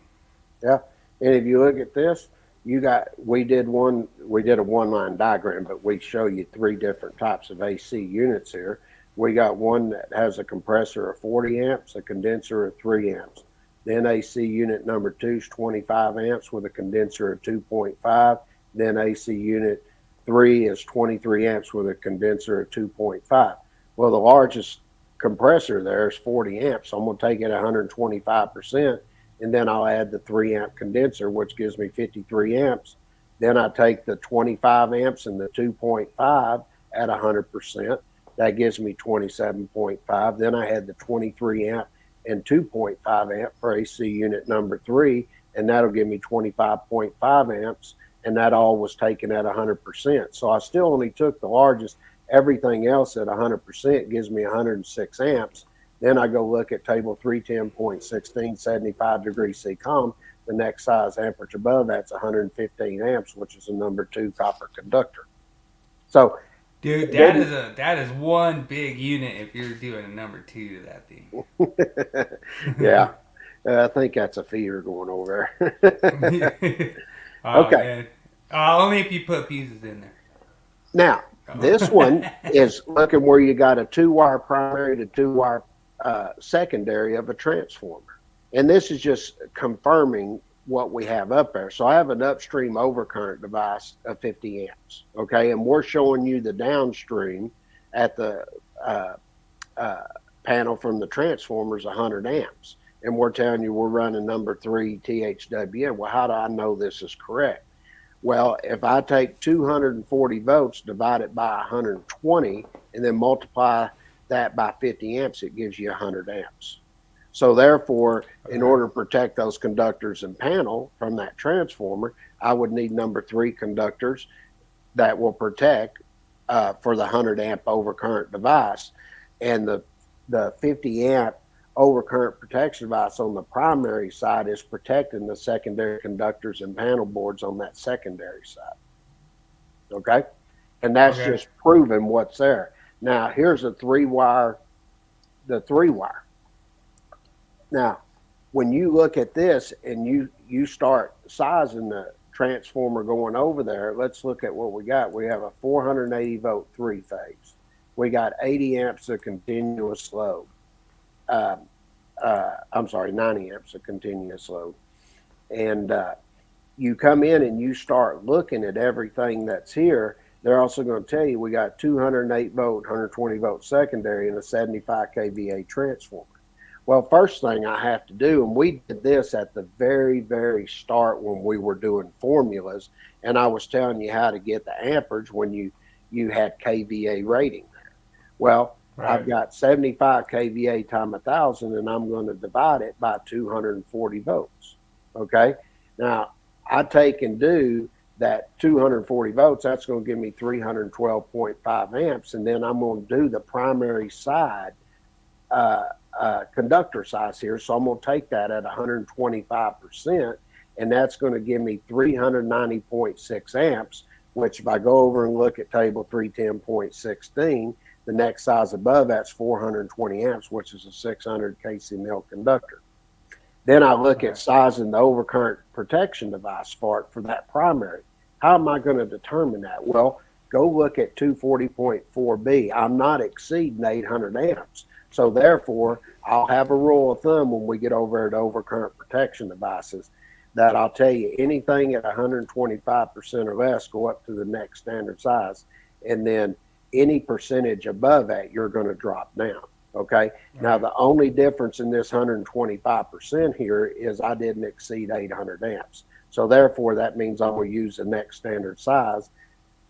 Yeah, and if you look at this, we did a one-line diagram, but we show you 3 different types of AC units here. We got one that has a compressor of 40 amps, a condenser of 3 amps. Then AC unit number 2 is 25 amps with a condenser of 2.5. Then AC unit 3 is 23 amps with a condenser of 2.5. Well, the largest compressor there is 40 amps, so I'm going to take it 125%, and then I'll add the 3 amp condenser, which gives me 53 amps. Then I take the 25 amps and the 2.5 at 100%. That gives me 27.5. Then I had the 23 amp and 2.5 amp for AC unit number 3, and that'll give me 25.5 amps, and that all was taken at 100%. So I still only took the largest. Everything else at 100% gives me 106 amps. Then I go look at table 310.16, 75 degree C column. The next size amperage above that's 115 amps, which is a number 2 copper conductor. So, dude, that is one big unit if you're doing a number 2 to that thing. Yeah, I think that's a feeder going over there. Okay. Man. Only if you put pieces in there. Now, this one is looking where you got a 2-wire primary to 2-wire secondary of a transformer. And this is just confirming what we have up there. So I have an upstream overcurrent device of 50 amps, okay? And we're showing you the downstream at the panel from the transformers 100 amps. And we're telling you we're running number 3 THWN. Well, how do I know this is correct? Well, if I take 240 volts, divide it by 120, and then multiply that by 50 amps, it gives you 100 amps. So therefore, in order to protect those conductors and panel from that transformer, I would need number 3 conductors that will protect for the 100 amp overcurrent device. And the 50 amp overcurrent protection device on the primary side is protecting the secondary conductors and panel boards on that secondary side. Okay? And that's just proving what's there. Now, here's a 3-wire, the 3-wire. Now, when you look at this and you start sizing the transformer going over there, let's look at what we got. We have a 480 volt 3-phase. We got 80 amps of continuous load. 90 amps of continuous load. And you come in and you start looking at everything that's here. They're also going to tell you we got 208 volt, 120 volt secondary and a 75 kVA transformer. Well, first thing I have to do, and we did this at the very, very start when we were doing formulas, and I was telling you how to get the amperage when you had kVA rating there. Well, I've got 75 kVA times 1,000, and I'm going to divide it by 240 volts. Okay? Now, I take and do that 240 volts. That's going to give me 312.5 amps, and then I'm going to do the primary side conductor size here. So I'm going to take that at 125%, and that's going to give me 390.6 amps, which if I go over and look at table 310.16, the next size above that's 420 amps, which is a 600 kc mil conductor. Then I look at sizing the overcurrent protection device for that primary. How am I going to determine that? Well, go look at 240.4B. I'm not exceeding 800 amps. So therefore, I'll have a rule of thumb when we get over at overcurrent protection devices. that I'll tell you anything at 125% or less, go up to the next standard size. And then any percentage above that, you're going to drop down. Okay. Now, the only difference in this 125% here is I didn't exceed 800 amps. So therefore, that means I will use the next standard size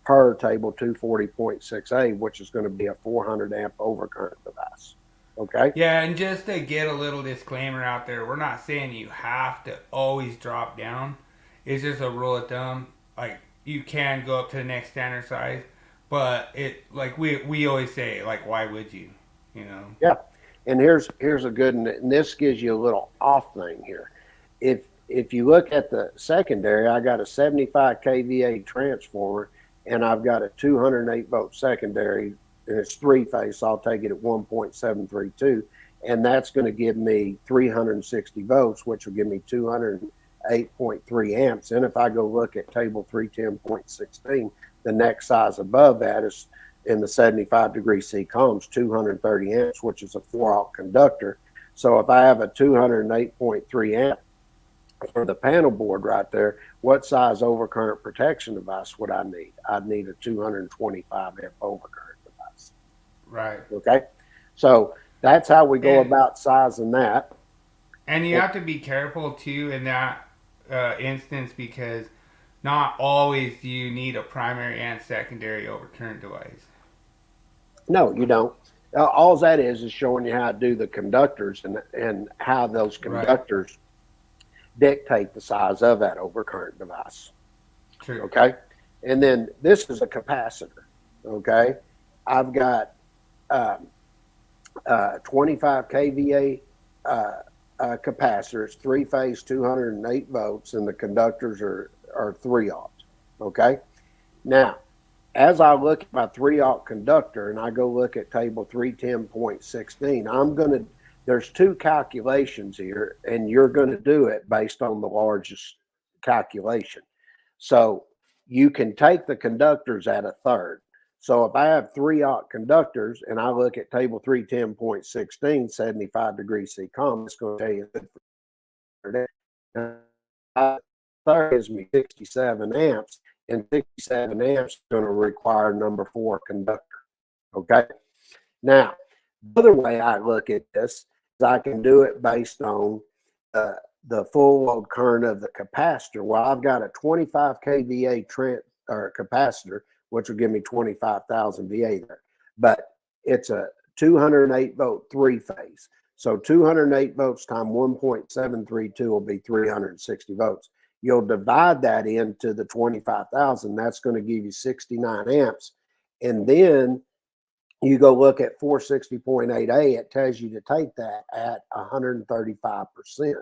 per table 240.6a, which is going to be a 400 amp overcurrent device. Okay. Yeah, and just to get a little disclaimer out there, we're not saying you have to always drop down. It's just a rule of thumb. Like, you can go up to the next standard size, but it, like we always say, like, why would you? You know? Yeah. And here's a good, and this gives you a little off thing here. If you look at the secondary, I got a 75 kVA transformer, and I've got a 208 volt secondary, and it's three phase, so I'll take it at 1.732, and that's going to give me 360 volts, which will give me 208.3 amps. And if I go look at table 310.16, the next size above that is in the 75 degree C columns, 230 amps, which is a 4-aught conductor. So if I have a 208.3 amp for the panel board right there, what size overcurrent protection device would I need? I'd need a 225 amp overcurrent device. Right. Okay. So that's how we go about sizing that. And you have to be careful too in that instance, because not always do you need a primary and secondary overcurrent device. No, you don't. All that is showing you how to do the conductors and how those conductors dictate the size of that overcurrent device. True. Okay. And then this is a capacitor. Okay. I've got 25 kVA capacitors, three phase, 208 volts, and the conductors are 3-aught. Okay. Now, as I look at my 3-aught conductor and I go look at table 310.16, there's two calculations here, and you're going to do it based on the largest calculation. So you can take the conductors at a third. So if I have 3-aught conductors and I look at table 310.16, 75 degree C column, it's going to tell you third gives me 67 amps, and 67 amps is going to require number 4 conductor. Okay. Now, the other way I look at this is I can do it based on the full load current of the capacitor. Well, I've got a 25 kVA capacitor, which will give me 25,000 VA there, but it's a 208 volt 3-phase. So 208 volts times 1.732 will be 360 volts. You'll divide that into the 25,000. That's going to give you 69 amps. And then you go look at 460.8A, it tells you to take that at 135%.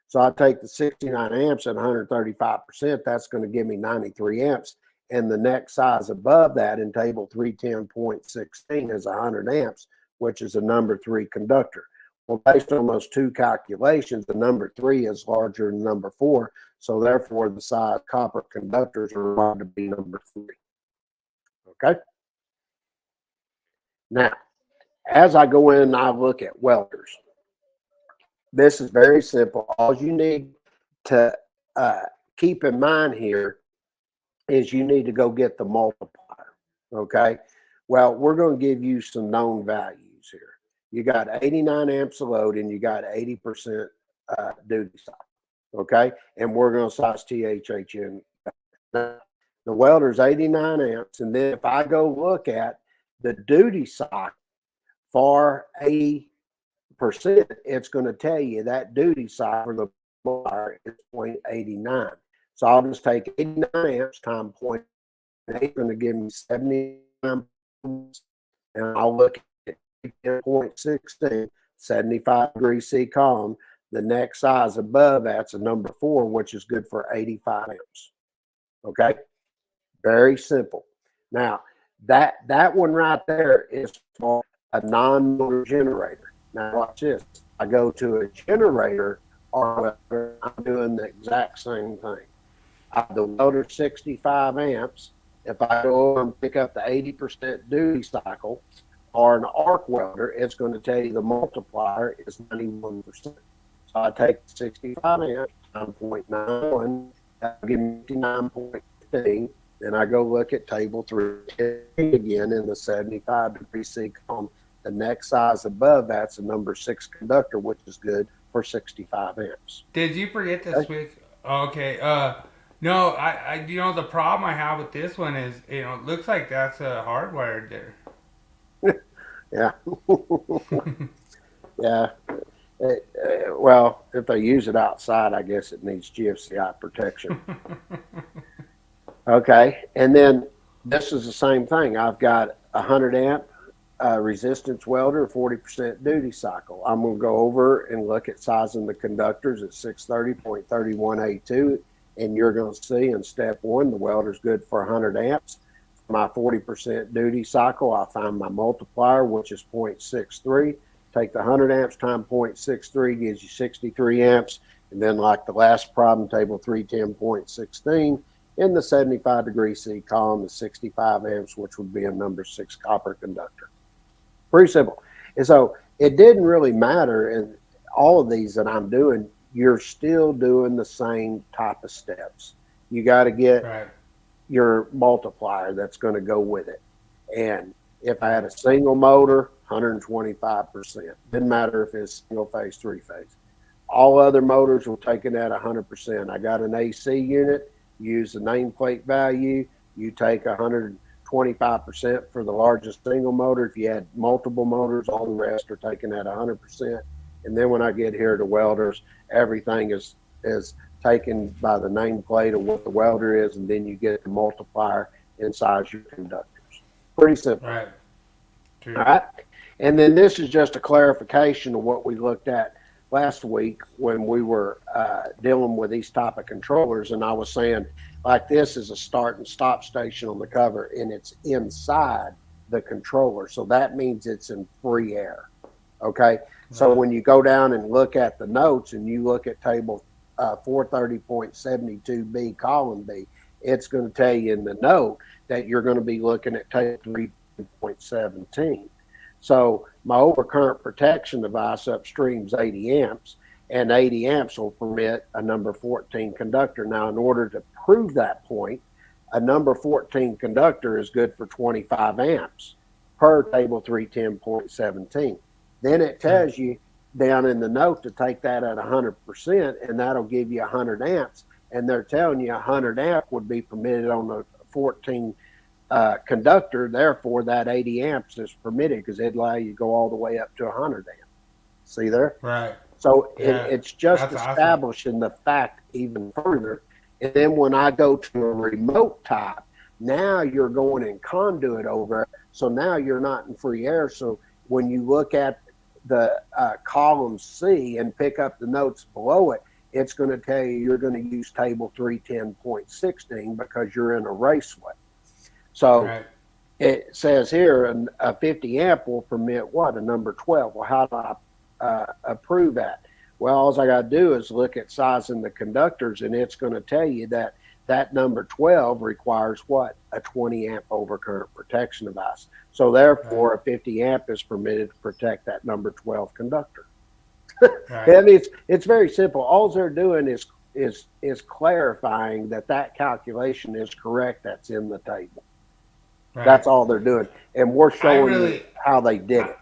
So I take the 69 amps at 135%, that's going to give me 93 amps. And the next size above that in table 310.16 is 100 amps, which is a number 3 conductor. Well, based on those two calculations, the number 3 is larger than number 4. So therefore, the size copper conductors are required to be number 3. Okay. Now, as I go in and I look at welders, this is very simple. All you need to keep in mind here is you need to go get the multiplier. Okay. Well, we're going to give you some known values here. You got 89 amps of load and you got 80% duty cycle. Okay. And we're going to size THHN. The welder's 89 amps. And then if I go look at the duty cycle for 80%, it's going to tell you that duty cycle for the multiplier is 0.89. So I'll just take 89 amps times 0.8, it's going to give me 79, and I'll look at 0.16, 75 degree C column. The next size above that's a number 4, which is good for 85 amps. Okay, very simple. Now that one right there is for a non-motor generator. Now watch this. I go to a generator, or I'm doing the exact same thing. The welder 65 amps. If I go over and pick up the 80% duty cycle, or an arc welder, it's going to tell you the multiplier is 91%. So I take 65 amps times 0.91, that'll give me 59.15. Then I go look at table 3 again in the 75-degree C column. The next size above that's a number 6 conductor, which is good for 65 amps. Did you forget to switch? Okay. No, I the problem I have with this one is, it looks like that's hardwired there. Yeah. Yeah. Well, if they use it outside, I guess it needs GFCI protection. Okay. And then this is the same thing. I've got a 100 amp resistance welder, 40% duty cycle. I'm going to go over and look at sizing the conductors at 630.31A2. And you're going to see in step 1, the welder's good for 100 amps. For my 40% duty cycle, I find my multiplier, which is 0.63. Take the 100 amps times 0.63 gives you 63 amps. And then like the last problem, table 310.16, in the 75-degree C column is 65 amps, which would be a number 6 copper conductor. Pretty simple. And so it didn't really matter in all of these that I'm doing. You're still doing the same type of steps. You got to get your multiplier that's going to go with it. And if I had a single motor, 125%. Didn't matter if it's single phase, 3-phase. All other motors were taken at 100%. I got an AC unit, use the nameplate value. You take 125% for the largest single motor. If you had multiple motors, all the rest are taken at 100%. And then when I get here to welders, everything is taken by the nameplate of what the welder is, and then you get the multiplier inside your conductors. Pretty simple. Right. True. All right. And then this is just a clarification of what we looked at last week when we were dealing with these type of controllers. And I was saying, like, this is a start and stop station on the cover, and it's inside the controller. So that means it's in free air. Okay. So when you go down and look at the notes and you look at table 430.72B column B, it's going to tell you in the note that you're going to be looking at table 3.17. So my overcurrent protection device upstream's 80 amps, and 80 amps will permit a number 14 conductor. Now, in order to prove that point, a number 14 conductor is good for 25 amps per table 310.17. Then it tells you down in the note to take that at 100%, and that'll give you 100 amps. And they're telling you 100 amp would be permitted on the 14 conductor. Therefore, that 80 amps is permitted because it'd allow you to go all the way up to 100 amp. See there? Right. So it's just establishing the fact even further. And then when I go to a remote type, now you're going in conduit over it. So now you're not in free air. So when you look at the column C and pick up the notes below it, it's going to tell you you're going to use table 310.16 because you're in a raceway. So it says here a 50 amp will permit what? A number 12. Well, how do I approve that? Well, all I got to do is look at sizing the conductors, and it's going to tell you that that number 12 requires what? A 20 amp overcurrent protection device. So therefore, a 50 amp is permitted to protect that number 12 conductor. And it's very simple. All they're doing is clarifying that calculation is correct. That's in the table. Right. That's all they're doing, and we're showing you how they did it.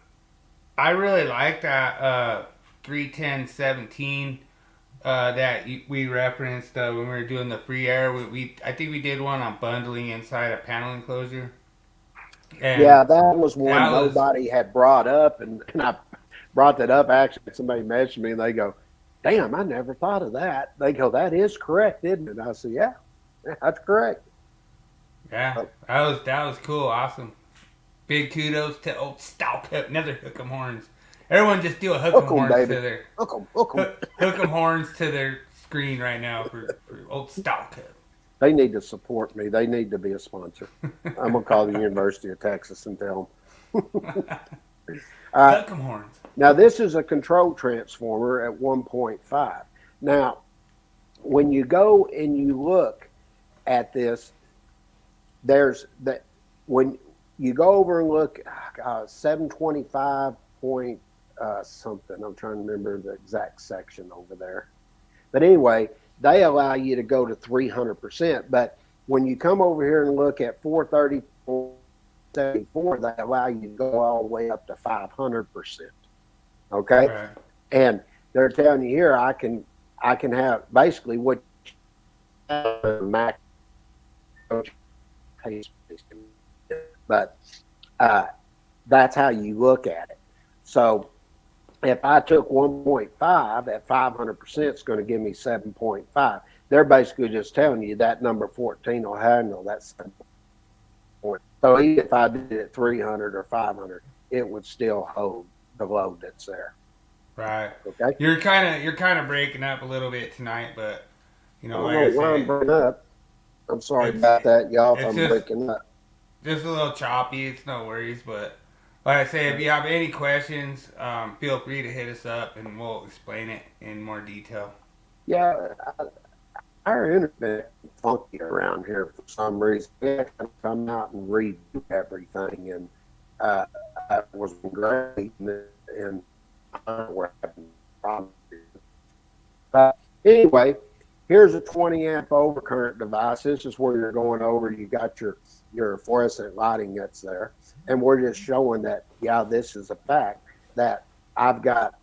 I really like that 310.17 that we referenced when we were doing the free air. I think we did one on bundling inside a panel enclosure. And yeah, that was one nobody had brought up, and I brought that up. Actually, somebody mentioned me, and they go, "Damn, I never thought of that." They go, "That is correct, isn't it?" And I said, "Yeah, that's correct." Yeah, that was cool, awesome. Big kudos to old Stallcup, another hook 'em horns. Everyone just do a hook 'em horns to their hook 'em horns to their screen right now for old Stallcup. They need to support me. They need to be a sponsor. I'm gonna call the University of Texas and tell them. Hook 'em horns. Now this is a control transformer at 1.5. Now, when you go and you look at this, there's that when you go over and look 725.0 something. I'm trying to remember the exact section over there. But anyway, they allow you to go to 300%. But when you come over here and look at 430, 474, they allow you to go all the way up to 500%. Okay, Right. and they're telling you here, I can have basically what max, but that's how you look at it. So if I took 1.5 at 500%, it's going to give me 7.5. They're basically just telling you that number 14 will handle that 7. So even if I did it 300 or 500, it would still hold the load that's there. Right. Okay. You're kind of breaking up a little bit tonight, but I don't know why I'm breaking up. I'm sorry about that, y'all, if I'm breaking up. Just a little choppy. It's no worries, but like I say, if you have any questions, feel free to hit us up and we'll explain it in more detail. Yeah, our internet is funky around here for some reason. We have to come out and redo everything, and it was great, and we're having problems. But anyway, here's a 20 amp overcurrent device. This is where you're going over. You got your fluorescent lighting that's there, and we're just showing that, yeah, this is a fact that I've got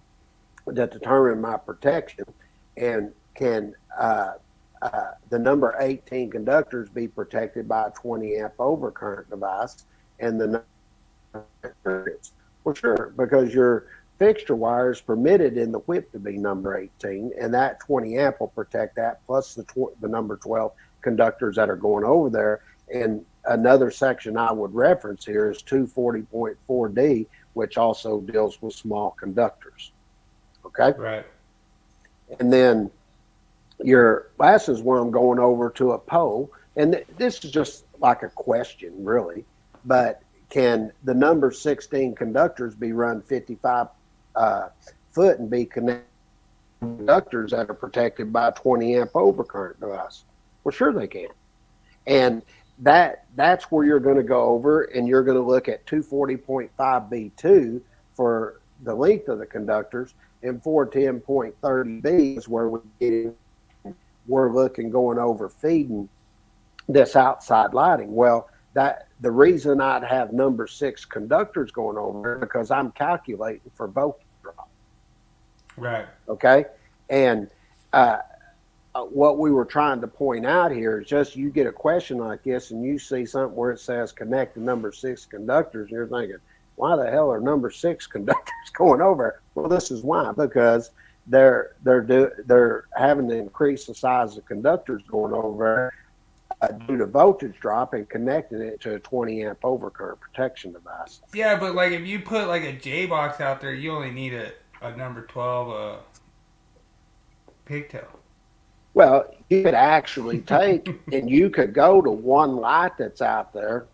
to determine my protection, and can the number 18 conductors be protected by a 20 amp overcurrent device, and the well, sure, because your fixture wire is permitted in the whip to be number 18, and that 20 amp will protect that, plus the number 12 conductors that are going over there. And another section I would reference here is 240.4D, which also deals with small conductors. Okay? Right. And then your last is where I'm going over to a pole, and this is just like a question, really, but can the number 16 conductors be run 55 foot and be connected to conductors that are protected by a 20 amp overcurrent device? Well, sure they can. And that's where you're going to go over, and you're going to look at 240.5B2 for the length of the conductors, and 410.30B is where we're looking going over feeding this outside lighting. Well, that the reason I'd have number 6 conductors going over because I'm calculating for voltage drop. Right. Okay. And what we were trying to point out here is just you get a question like this and you see something where it says connect the number 6 conductors, and you're thinking, why the hell are number 6 conductors going over? Well, this is why, because they're having to increase the size of conductors going over due to voltage drop and connecting it to a 20 amp overcurrent protection device. Yeah, but like if you put like a J box out there, you only need a number 12 pigtail. Well, you could actually take and you could go to one light that's out there,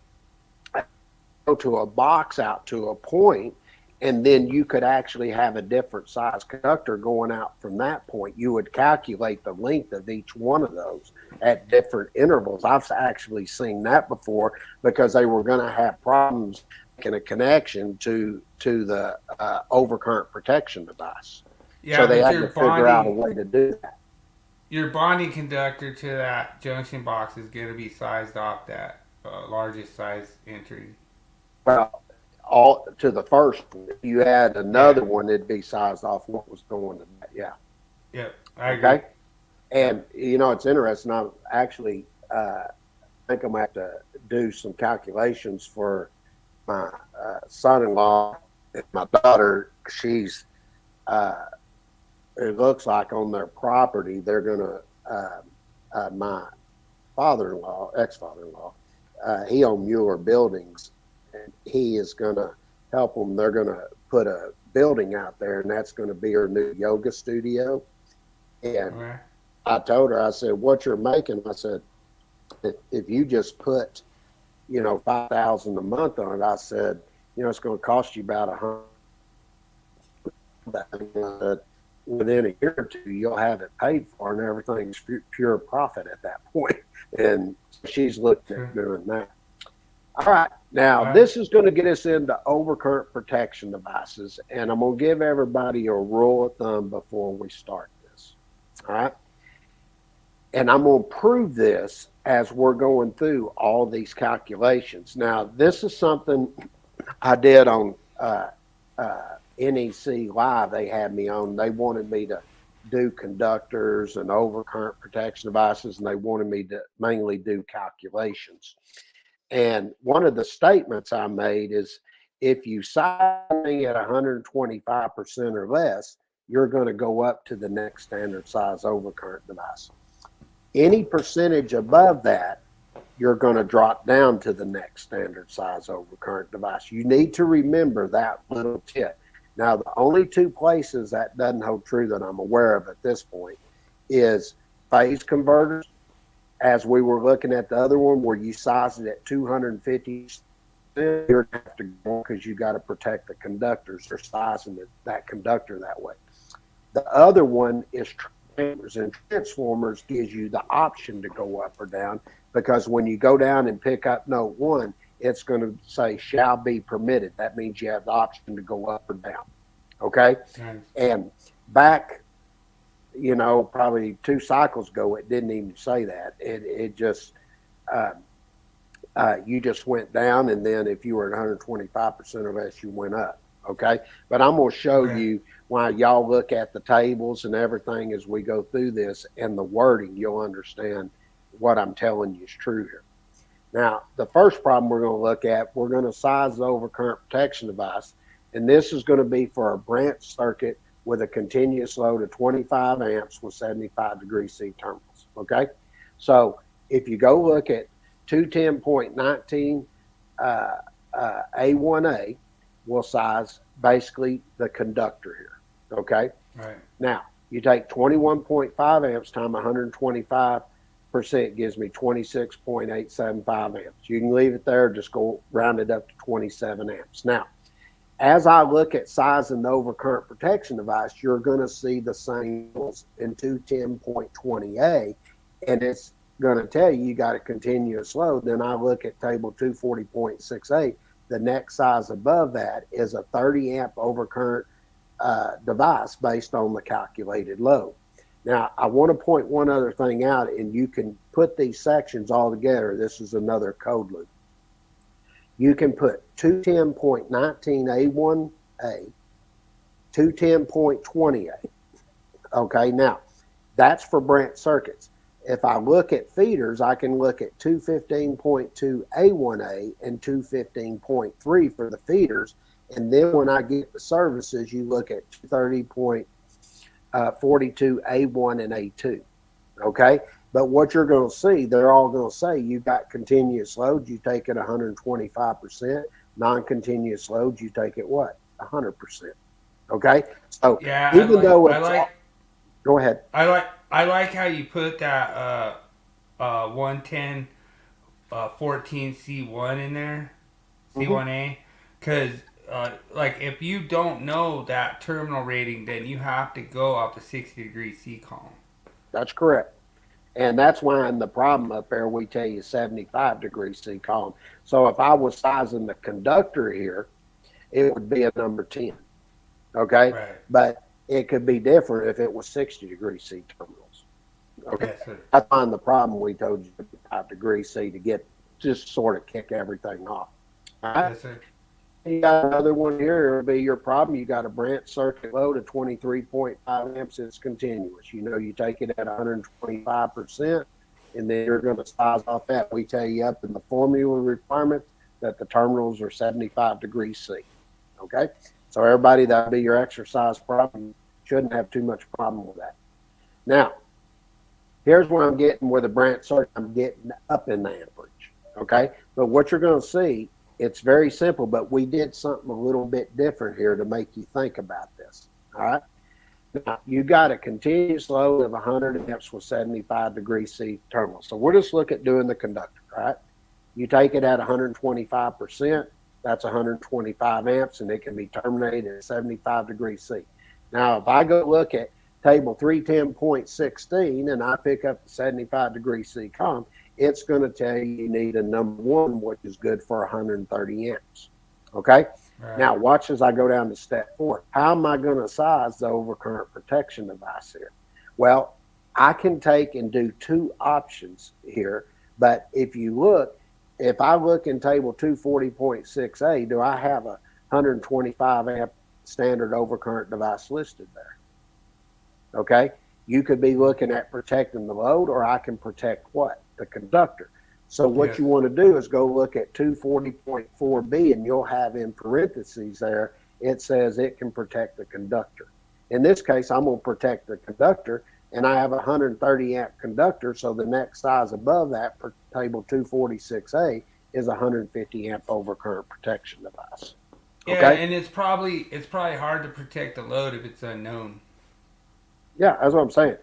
go to a box out to a point, and then you could actually have a different size conductor going out from that point. You would calculate the length of each one of those at different intervals. I've actually seen that before because they were going to have problems making a connection to the overcurrent protection device. Yeah, so they had to figure out a way to do that. Your bonding conductor to that junction box is going to be sized off that largest size entry. Well, all to the first one. If you add another one, it'd be sized off what was going to that. Yeah. Yep, I agree. Okay. And you know, it's interesting. I actually think I'm gonna have to do some calculations for my son-in-law and my daughter. She's it looks like on their property they're gonna my father-in-law, ex-father-in-law, he owned Mueller Buildings, and he is gonna help them. They're gonna put a building out there, and that's gonna be her new yoga studio. And Okay. I told her, I said, what you're making, I said, if you just put, you know, $5,000 a month on it, I said, you know, it's going to cost you about $100. Within a year or two, you'll have it paid for, and everything's pure profit at that point. And she's looking at doing that. All right. Now, All right. this is going to get us into overcurrent protection devices, and I'm going to give everybody a rule of thumb before we start this. All right. And I'm going to prove this as we're going through all these calculations. Now, this is something I did on NEC Live. They had me on. They wanted me to do conductors and overcurrent protection devices, and they wanted me to mainly do calculations. And one of the statements I made is if you size me at 125% or less, you're going to go up to the next standard size overcurrent device. Any percentage above that, you're going to drop down to the next standard size overcurrent device. You need to remember that little tip. Now, the only two places that doesn't hold true that I'm aware of at this point is phase converters, as we were looking at the other one where you size it at 250, you're going to have to go because you got to protect the conductors. They're sizing that conductor that way. The other one is transformers, and transformers gives you the option to go up or down, because when you go down and pick up note 1, it's going to say shall be permitted. That means you have the option to go up or down. Okay? Nice. And back, probably 2 cycles ago, it didn't even say that. It just, you just went down, and then if you were at 125% or less, you went up. Okay? But I'm going to show you why y'all look at the tables and everything as we go through this, and the wording, you'll understand what I'm telling you is true here. Now, the first problem we're going to look at, we're going to size the overcurrent protection device, and this is going to be for a branch circuit with a continuous load of 25 amps with 75 degree C terminals, okay? So if you go look at 210.19 A1A, we'll size basically the conductor here, okay? Right. Now, you take 21.5 amps times 125% gives me 26.875 amps. You can leave it there, just go round it up to 27 amps. Now, as I look at sizing the overcurrent protection device, you're going to see the same in 210.20A, and it's going to tell you got a continuous load. Then I look at table 240.68. The next size above that is a 30 amp overcurrent device based on the calculated load. Now, I want to point one other thing out, and you can put these sections all together. This is another code loop. You can put 210.19A1A, 210.20A. Okay, now, that's for branch circuits. If I look at feeders, I can look at 215.2A1A and 215.3 for the feeders. And then when I get the services, you look at 230.42A1 and A2. Okay? But what you're going to see, they're all going to say you got continuous load, you take it 125%. Non-continuous load, you take it what? 100%. Okay? So Yeah, even though it's go ahead. I like how you put that 110 14 C1 in there, C1A, because like if you don't know that terminal rating, then you have to go up to 60 degree C column. That's correct. And that's why in the problem up there, we tell you 75 degree C column. So if I was sizing the conductor here, it would be a number 10. Okay? Right. But it could be different if it was 60 degree C terminals. Okay? Yes, sir. That's fine. The problem we told you 5 degree C to get, just sort of kick everything off. All right? Yes, sir. You got another one here. It'll be your problem. You got a branch circuit load of 23.5 amps. It's continuous. You take it at 125%, and then you're going to size off that. We tell you up in the formula requirements that the terminals are 75 degrees C. Okay? So everybody, that'll be your exercise problem. Shouldn't have too much problem with that. Now, here's where I'm getting with the branch circuit. I'm getting up in the amperage. Okay? But what you're going to see, it's very simple, but we did something a little bit different here to make you think about this. All right. Now, you got a continuous load of 100 amps with 75 degree C terminal. So we'll just look at doing the conductor, right? You take it at 125%, that's 125 amps, and it can be terminated at 75 degrees C. Now, if I go look at table 310.16 and I pick up the 75 degree C column, it's going to tell you need a number 1, which is good for 130 amps. Okay. Right. Now watch as I go down to step 4. How am I going to size the overcurrent protection device here? Well, I can take and do 2 options here, but if I look in table 240.6a, do I have a 125 amp standard overcurrent device listed there? Okay. You could be looking at protecting the load, or I can protect what? The conductor. So what you want to do is go look at 240.4b, and you'll have in parentheses there, it says it can protect the conductor. In this case, I'm going to protect the conductor, and I have a 130 amp conductor. So the next size above that for table 246A is a 150 amp overcurrent protection device. Yeah, okay? And it's probably hard to protect the load if it's unknown. Yeah, that's what I'm saying.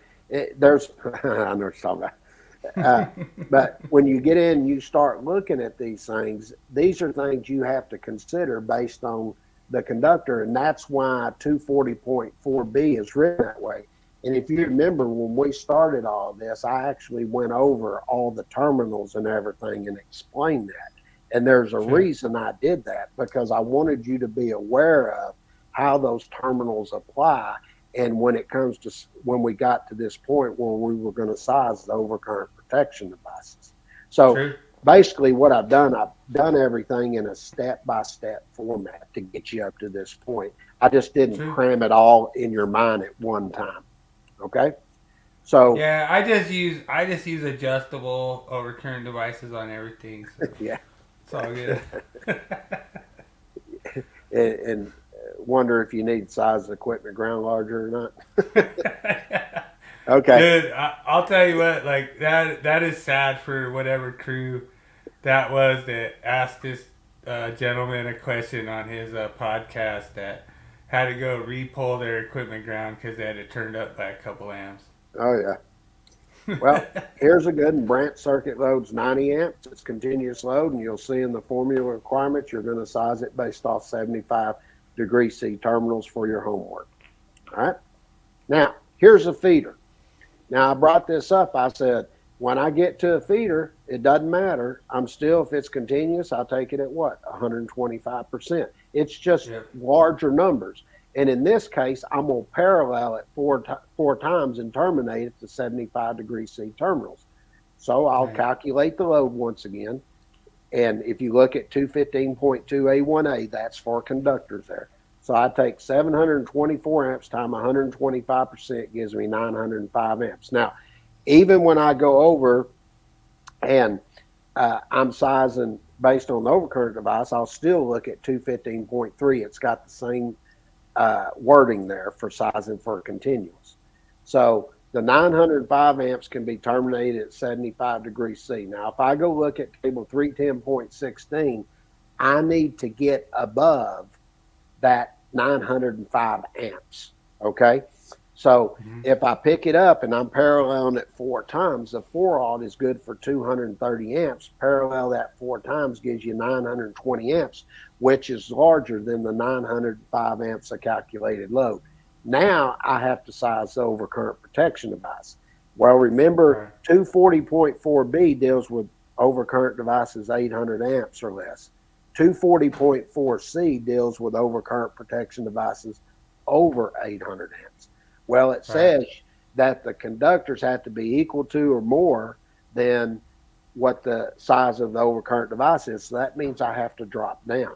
There's, I know what you're talking about. But when you get in, you start looking at these things. These are things you have to consider based on the conductor, and that's why 240.4b is written that way. And if you remember, when we started all this, I actually went over all the terminals and everything and explained that. And there's a reason I did that, because I wanted you to be aware of how those terminals apply. And when we got to this point where we were going to size the overcurrent protection devices. So basically what I've done everything in a step-by-step format to get you up to this point. I just didn't cram it all in your mind at one time. Okay. So yeah, I just use adjustable overcurrent devices on everything. So yeah. It's all good. and wonder if you need size of equipment ground larger or not. Okay. Dude, I'll tell you what, like that is sad for whatever crew that was that asked this gentleman a question on his podcast that had to go re-pull their equipment ground because they had it turned up by a couple amps. Oh yeah. Well, here's a good one. Branch circuit load's 90 amps. It's continuous load, and you'll see in the formula requirements you're going to size it based off 75 degree C terminals for your homework. All right. Now, here's a feeder. Now, I brought this up. I said, when I get to a feeder, it doesn't matter. I'm still, if it's continuous, I'll take it at what? 125%. It's just larger numbers. And in this case, I'm going to parallel it four times and terminate at the 75 degree C terminals. So I'll calculate the load once again. And if you look at 215.2A1A, that's for conductors there. So I take 724 amps times 125% gives me 905 amps. Now, even when I go over and I'm sizing based on the overcurrent device, I'll still look at 215.3. It's got the same wording there for sizing for continuous. So the 905 amps can be terminated at 75 degrees C. Now, if I go look at table 310.16, I need to get above that 905 amps, okay? So if I pick it up and I'm paralleling it 4 times, the 4-aught is good for 230 amps. Parallel that 4 times gives you 920 amps, which is larger than the 905 amps of calculated load. Now I have to size the overcurrent protection device. Well, remember 240.4b deals with overcurrent devices 800 amps or less. 240.4c deals with overcurrent protection devices over 800 amps. Well, it says that the conductors have to be equal to or more than what the size of the overcurrent device is. So that means I have to drop down.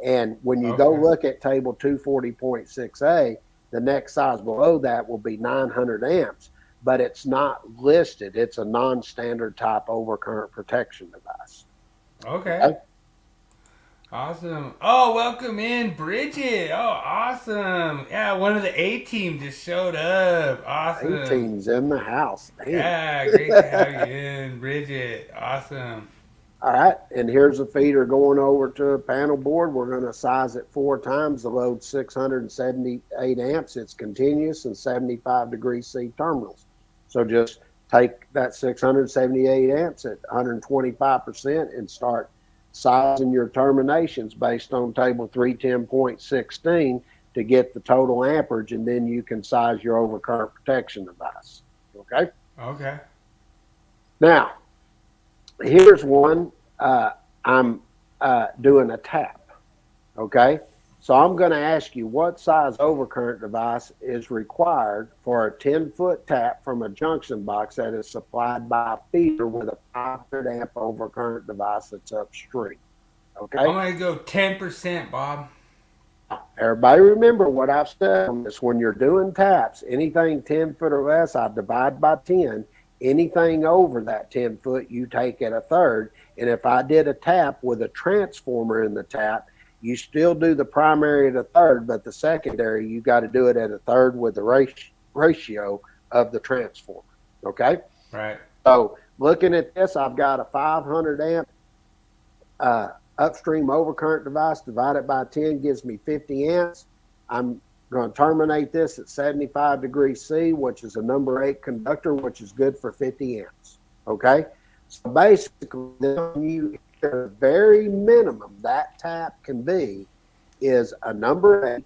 And when you go look at table 240.6a, the next size below that will be 900 amps, but it's not listed. It's a non-standard type overcurrent protection device. Okay. Awesome. Oh, welcome in, Bridget. Oh, awesome. Yeah, one of the A-team just showed up. Awesome. A-team's in the house. Damn. Yeah, great to have you in, Bridget. Awesome. All right, and here's a feeder going over to a panel board. We're going to size it 4 times. The load's 678 amps. It's continuous and 75 degrees C terminals. So just take that 678 amps at 125% and start sizing your terminations based on table 310.16 to get the total amperage, and then you can size your overcurrent protection device. Okay? Okay. Now, Here's one. I'm doing a tap. Okay. So I'm going to ask you what size overcurrent device is required for a 10-foot tap from a junction box that is supplied by a feeder with a 500 amp overcurrent device that's upstream. Okay. I'm going to go 10%, Bob. Everybody remember what I've said on this. When you're doing taps, anything 10 foot or less, I divide by 10. Anything over that 10 foot, you take at a third. And if I did a tap with a transformer in the tap, you still do the primary at a third, but the secondary, you got to do it at a third with the ratio of the transformer. Okay? Right. So looking at this, I've got a 500 amp upstream overcurrent device divided by 10 gives me 50 amps. I'm going to terminate this at 75 degrees C, which is a number 8 conductor, which is good for 50 amps. Okay? So basically, the very minimum that tap can be is a number 8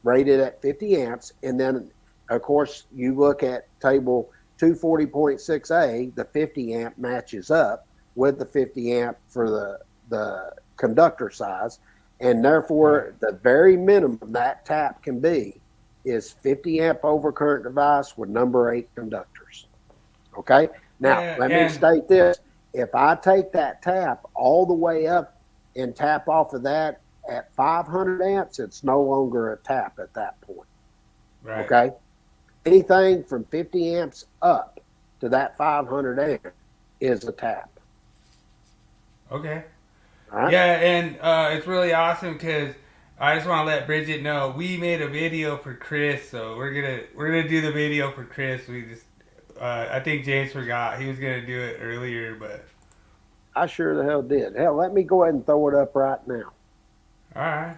rated at 50 amps. And then, of course, you look at table 240.6A, the 50 amp matches up with the 50 amp for the conductor size. And therefore, the very minimum that tap can be is 50 amp overcurrent device with number 8 conductors. Okay? Now, let me state this. If I take that tap all the way up and tap off of that at 500 amps, it's no longer a tap at that point. Right. Okay? Anything from 50 amps up to that 500 amp is a tap. Okay. Right? Yeah, and it's really awesome because I just want to let Bridget know we made a video for Chris, so we're gonna do the video for Chris. We just I think James forgot he was gonna do it earlier, but I sure the hell did. Hell, let me go ahead and throw it up right now. all right.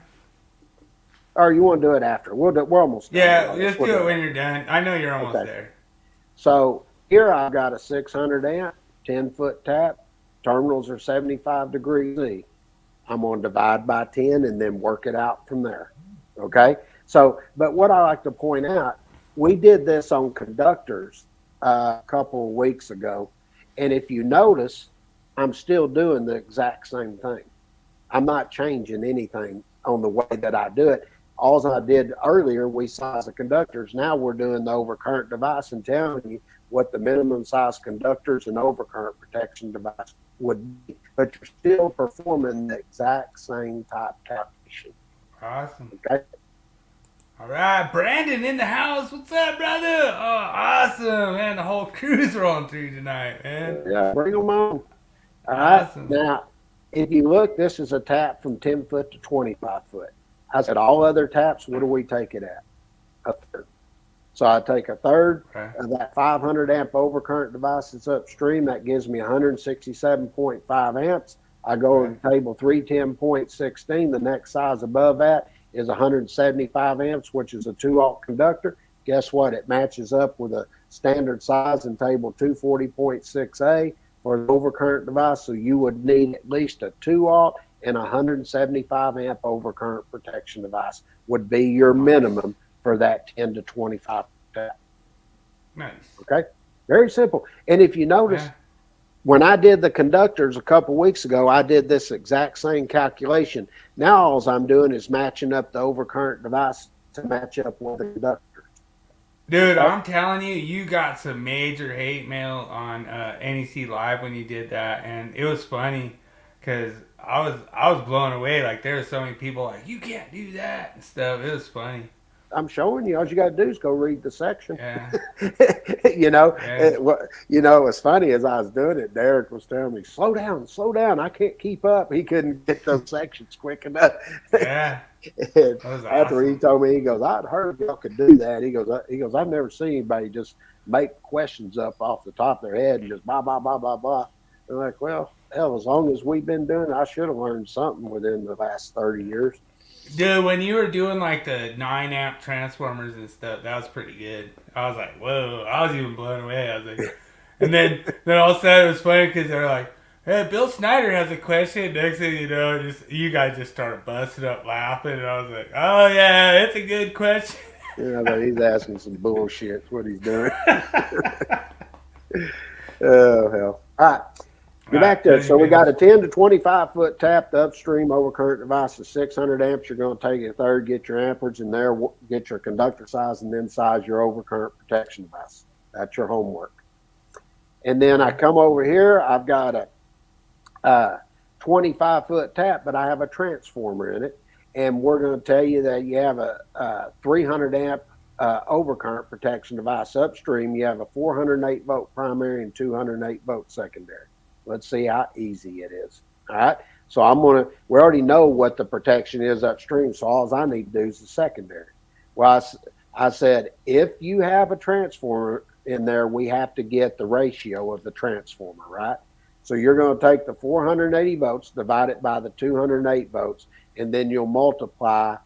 Or you want to do it after? We're almost done. Yeah, just do it when you're done. I know you're almost there. So here I've got a 600 amp, 10-foot tap. Terminals are 75 degrees C. I'm going to divide by 10 and then work it out from there. Okay? So, but what I like to point out, we did this on conductors a couple of weeks ago. And if you notice, I'm still doing the exact same thing. I'm not changing anything on the way that I do it. All I did earlier, we sized the conductors. Now we're doing the overcurrent device and telling you what the minimum size conductors and overcurrent protection device would be. But you're still performing the exact same type calculation. Awesome. Okay. All right, Brandon in the house. What's up, brother? Oh, awesome, man. The whole crew's rolling through tonight, man. Yeah, bring them on. All right. Awesome. Now, if you look, this is a tap from 10 foot to 25 foot. I said all other taps, what do we take it at? A third. So I take a third of that 500 amp overcurrent device that's upstream. That gives me 167.5 amps. I go to table 310.16. The next size above that is 175 amps, which is a 2-aught conductor. Guess what? It matches up with a standard size in table 240.6A for the overcurrent device. So you would need at least a 2-aught and 175 amp overcurrent protection device would be your minimum for that 10 to 25 tap. Nice. Okay? Very simple. And if you notice, when I did the conductors a couple weeks ago, I did this exact same calculation. Now all I'm doing is matching up the overcurrent device to match up with the conductor. Dude, I'm telling you, you got some major hate mail on NEC Live when you did that, and it was funny because I was blown away. Like, there were so many people like, you can't do that and stuff. It was funny. I'm showing you. All you got to do is go read the section. Yeah. It's funny as I was doing it, Derek was telling me, slow down. I can't keep up. He couldn't get those sections quick enough. Yeah. After he told me, he goes, I'd heard y'all could do that. He goes, I've never seen anybody just make questions up off the top of their head and just blah, blah, blah, blah, blah. I'm like, well, hell, as long as we've been doing it, I should have learned something within the last 30 years. Dude, when you were doing like the 9 amp transformers and stuff, that was pretty good. I was like, whoa, I was even blown away. I was like, and then all of a sudden it was funny because they're like, hey, Bill Snyder has a question. Next thing you know, you guys just started busting up laughing, and I was like, oh yeah, it's a good question. But he's asking some bullshit. That's what he's doing. Oh hell! All right, go back to it. So we got a 10 to 25 foot tap. The upstream overcurrent device is 600 amps. You're going to take a third, get your amperage in there, get your conductor size, and then size your overcurrent protection device. That's your homework. And then I come over here. I've got a 25 foot tap, but I have a transformer in it. And we're going to tell you that you have a 300 amp overcurrent protection device upstream. You have a 408 volt primary and 208 volt secondary. Let's see how easy it is. All right. So we already know what the protection is upstream. So all I need to do is the secondary. Well, I said, if you have a transformer in there, we have to get the ratio of the transformer, right? So you're going to take the 480 volts, divide it by the 208 volts, and then you'll multiply.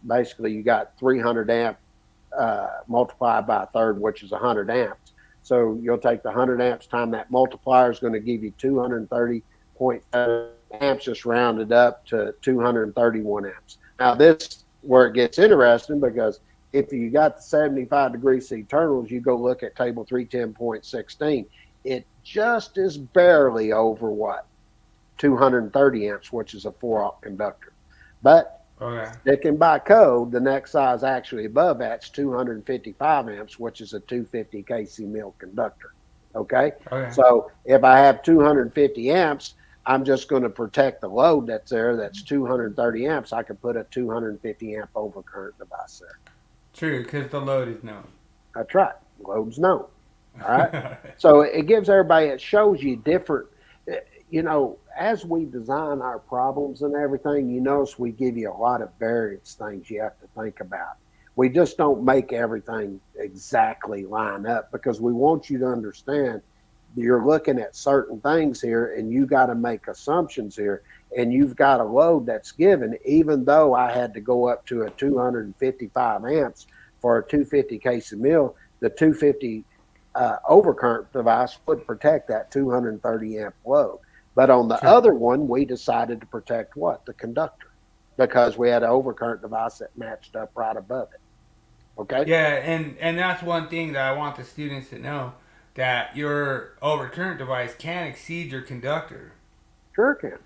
Basically, you got 300 amp multiplied by a third, which is 100 amps. So you'll take the 100 amps time that multiplier is going to give you 230.7 amps, just rounded up to 231 amps. Now this where it gets interesting, because if you got the 75 degree C terminals, you go look at table 310.16. It just is barely over 230 amps, which is a 4-aught conductor. But sticking by code, the next size actually above that's 255 amps, which is a 250 kc mil conductor. Okay? So if I have 250 amps, I'm just going to protect the load that's there. That's 230 amps. I could put a 250 amp overcurrent device there. True, because the load is known. That's right. Load's known. All right. So it gives everybody, it shows you different, as we design our problems and everything, you notice we give you a lot of variance things you have to think about. We just don't make everything exactly line up, because we want you to understand you're looking at certain things here and you got to make assumptions here, and you've got a load that's given. Even though I had to go up to a 255 amps for a 250 kc mil, the 250 overcurrent device would protect that 230 amp load. But on the other one, we decided to protect the conductor, because we had an overcurrent device that matched up right above it. Okay? Yeah, and that's one thing that I want the students to know, that your overcurrent device can exceed your conductor. Sure can.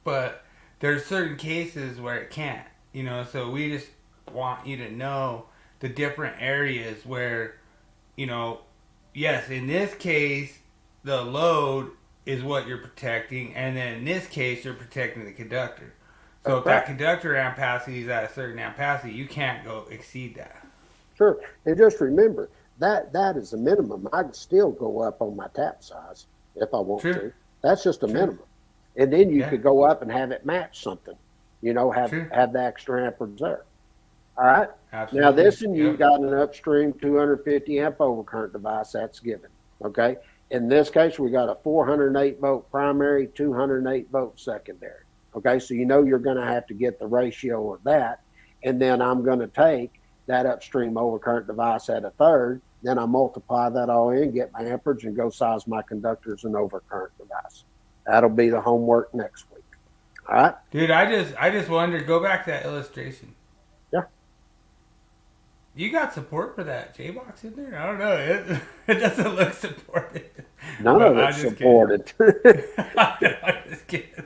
But there's certain cases where it can't, so we just want you to know the different areas where, yes, in this case, the load is what you're protecting, and then in this case, you're protecting the conductor. So if that conductor ampacity is at a certain ampacity, you can't go exceed that. Sure, and just remember, that is a minimum. I can still go up on my tap size if I want to. That's just a minimum. And then you could go up and have it match something, have the extra amperage there. All right? Absolutely. Now this one, you got an upstream 250 amp overcurrent device, that's given, okay? In this case, we got a 408 volt primary, 208 volt secondary. Okay, so you're going to have to get the ratio of that. And then I'm going to take that upstream overcurrent device at a third. Then I multiply that all in, get my amperage, and go size my conductors and overcurrent device. That'll be the homework next week. All right? Dude, I just wondered, go back to that illustration. Yeah. You got support for that J-box in there? I don't know. It doesn't look supported. None of it's supported. I'm just kidding.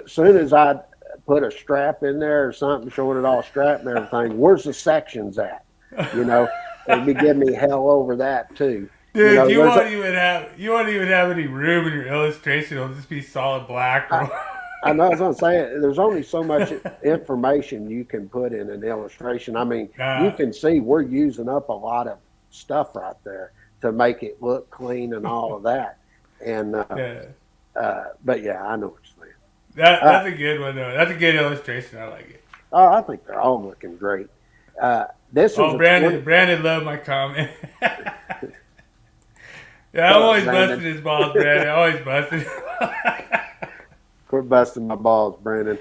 Soon as I put a strap in there or something, showing it all strapped and everything, where's the sections at? They'd be giving me hell over that too. Dude, you won't even have any room in your illustration. It'll just be solid black. I know, as I'm saying, there's only so much information you can put in an illustration. I mean, you can see we're using up a lot of stuff right there to make it look clean and all of that. And but yeah, I know what you're saying. That's a good one, though. That's a good illustration. I like it. Oh, I think they're all looking great. Brandon loved my comment. Yeah, I'm always busting his balls, Brandon. Always busting. Quit busting my balls, Brandon.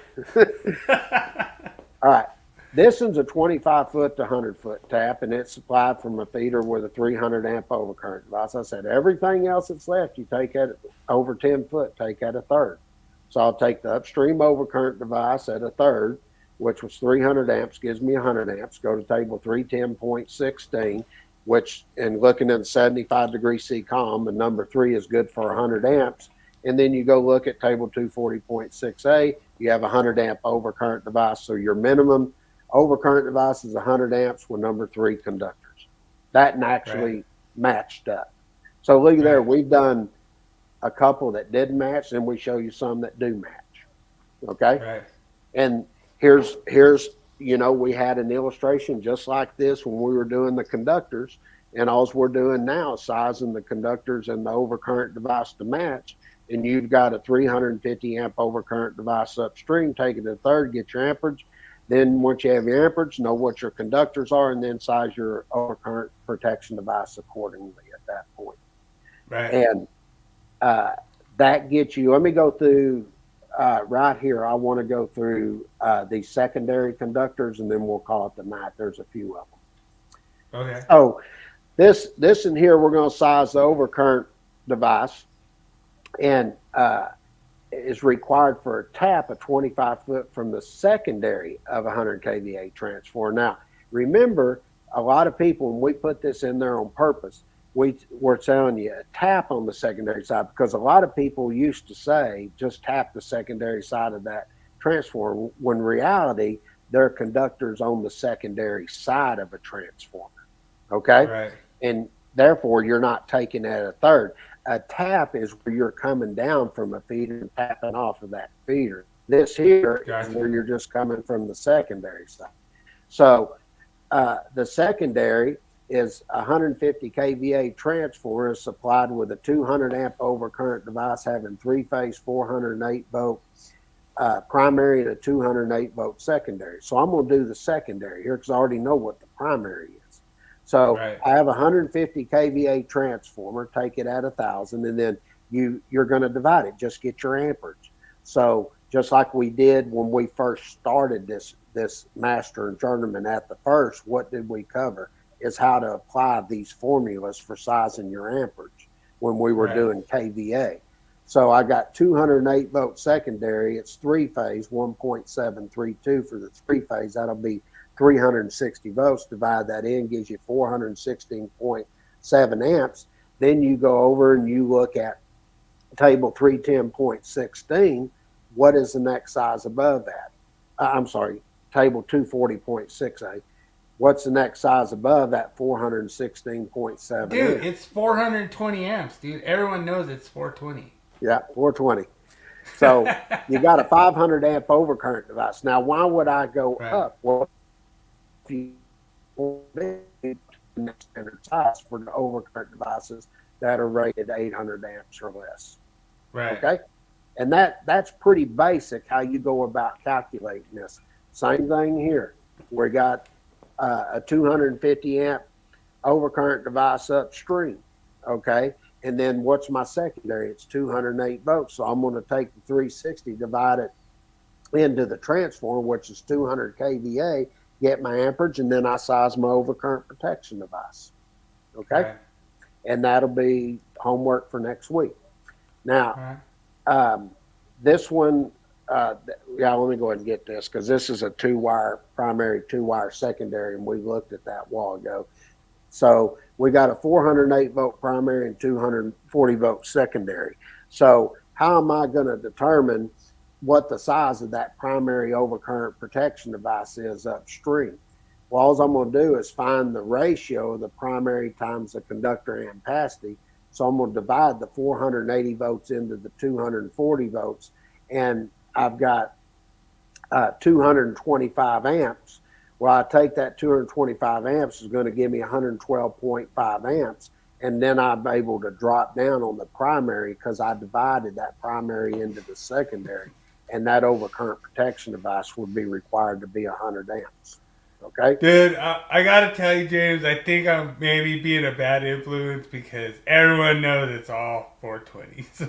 All right. This one's a 25 foot to 100 foot tap, and it's supplied from a feeder with a 300 amp overcurrent device. I said everything else that's left, you take at over 10 foot, take at a third. So I'll take the upstream overcurrent device at a third, which was 300 amps, gives me 100 amps. Go to table 310.16. which, and looking at 75-degree C column, the number 3 is good for 100 amps. And then you go look at table 240.6a, you have a 100 amp overcurrent device. So your minimum overcurrent device is 100 amps with number 3 conductors. That naturally matched up. So look there, we've done a couple that didn't match, and we show you some that do match. Okay. Right. And here's, we had an illustration just like this when we were doing the conductors, and all we're doing now is sizing the conductors and the overcurrent device to match. And you've got a 350 amp overcurrent device upstream, take it to third, get your amperage. Then once you have your amperage, know what your conductors are, and then size your overcurrent protection device accordingly at that point. Right. And that gets you, let me go through right here. I want to go through these secondary conductors, and then we'll call it the night. There's a few of them. Okay. So this in here, we're going to size the overcurrent device, and is required for a tap of 25 foot from the secondary of 100 kVA transformer. Now, remember, a lot of people, when we put this in there on purpose, we're telling you a tap on the secondary side, because a lot of people used to say just tap the secondary side of that transformer, when in reality there are conductors on the secondary side of a transformer. Okay. Right. And therefore you're not taking at a third. A tap is where you're coming down from a feeder and tapping off of that feeder. This here is where you're just coming from the secondary side. So the secondary is 150 kVA transformer is supplied with a 200 amp overcurrent device having 3-phase 408 volt primary and a 208 volt secondary. So I'm going to do the secondary here because I already know what the primary is. So I have a 150 kVA transformer, take it at 1,000, and then you're going to divide it. Just get your amperage. So just like we did when we first started this Master and Journeyman at the first, what did we cover? Is how to apply these formulas for sizing your amperage when we were doing KVA. So I got 208 volt secondary. It's 3-phase, 1.732 for the 3-phase. That'll be 360 volts. Divide that in, gives you 416.7 amps. Then you go over and you look at table 310.16. What is the next size above that? I'm sorry, table 240.68. What's the next size above that 416.7? Dude, it's 420 amps, dude. Everyone knows it's 420. Yeah, 420. So you got a 500 amp overcurrent device. Now, why would I go up? Well, if you standard size for the overcurrent devices that are rated 800 amps or less. Right. Okay. And that's pretty basic how you go about calculating this. Same thing here. We got a 250 amp overcurrent device upstream. Okay. And then what's my secondary? It's 208 volts. So I'm going to take the 360, divide it into the transformer, which is 200 kVA, get my amperage, and then I size my overcurrent protection device. Okay. Right. And that'll be homework for next week. Now, this one, let me go ahead and get this, because this is a primary 2-wire secondary, and we looked at that a while ago. So we got a 408 volt primary and 240 volt secondary. So how am I going to determine what the size of that primary overcurrent protection device is upstream? Well, all I'm going to do is find the ratio of the primary times the conductor ampacity. So I'm going to divide the 480 volts into the 240 volts, and I've got 225 amps. Well, I take that 225 amps is going to give me 112.5 amps, and then I'm able to drop down on the primary because I divided that primary into the secondary, and that overcurrent protection device would be required to be 100 amps. Okay? Dude, I got to tell you, James, I think I'm maybe being a bad influence because everyone knows it's all 420. So.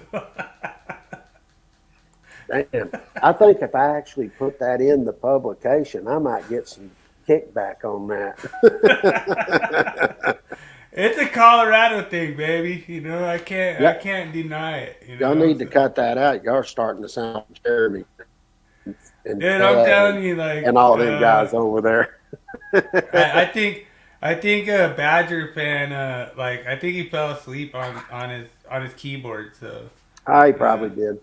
Damn. I think if I actually put that in the publication, I might get some kickback on that. It's a Colorado thing, baby. You know, I can't deny it. You know? Y'all need to cut that out. Y'all are starting to sound like Jeremy. Dude, I'm telling you, like, and all them guys over there. I think I think a Badger fan, I think he fell asleep on his keyboard. So I probably did.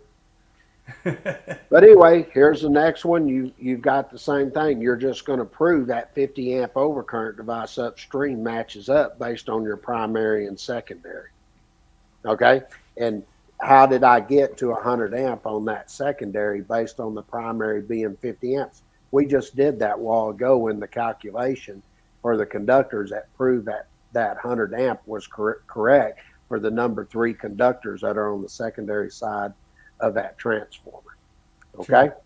But anyway, here's the next one. You've got the same thing. You're just going to prove that 50 amp overcurrent device upstream matches up based on your primary and secondary. Okay, and how did I get to 100 amp on that secondary based on the primary being 50 amps? We just did that a while ago in the calculation for the conductors that proved that 100 amp was correct for the number 3 conductors that are on the secondary side of that transformer. Okay. Sure.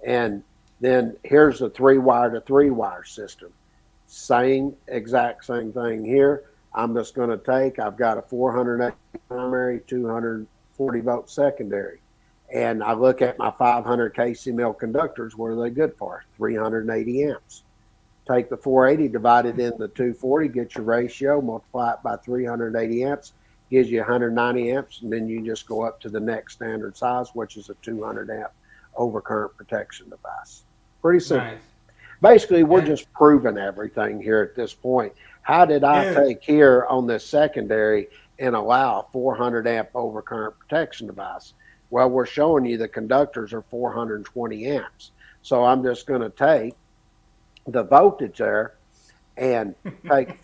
And then here's the 3-wire to 3-wire system. Exact same thing here. I'm just going to I've got a 480 primary, 240 volt secondary. And I look at my 500 kc mil conductors. What are they good for? 380 amps. Take the 480, divide it into 240, get your ratio, multiply it by 380 amps. Gives you 190 amps, and then you just go up to the next standard size, which is a 200 amp overcurrent protection device. Pretty simple. Nice. Basically, we're just proving everything here at this point. How did I take here on this secondary and allow a 400 amp overcurrent protection device? Well, we're showing you the conductors are 420 amps. So I'm just going to take the voltage there and take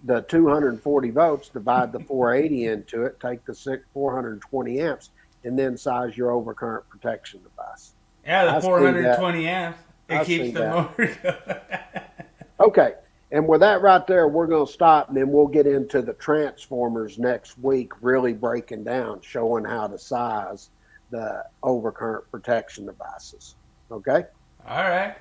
the 240 volts, divide the 480 into it, take the 420 amps, and then size your overcurrent protection device. Yeah, the 420 amps. It keeps the motor. Okay, and with that right there, we're going to stop, and then we'll get into the transformers next week, really breaking down, showing how to size the overcurrent protection devices. Okay? All right.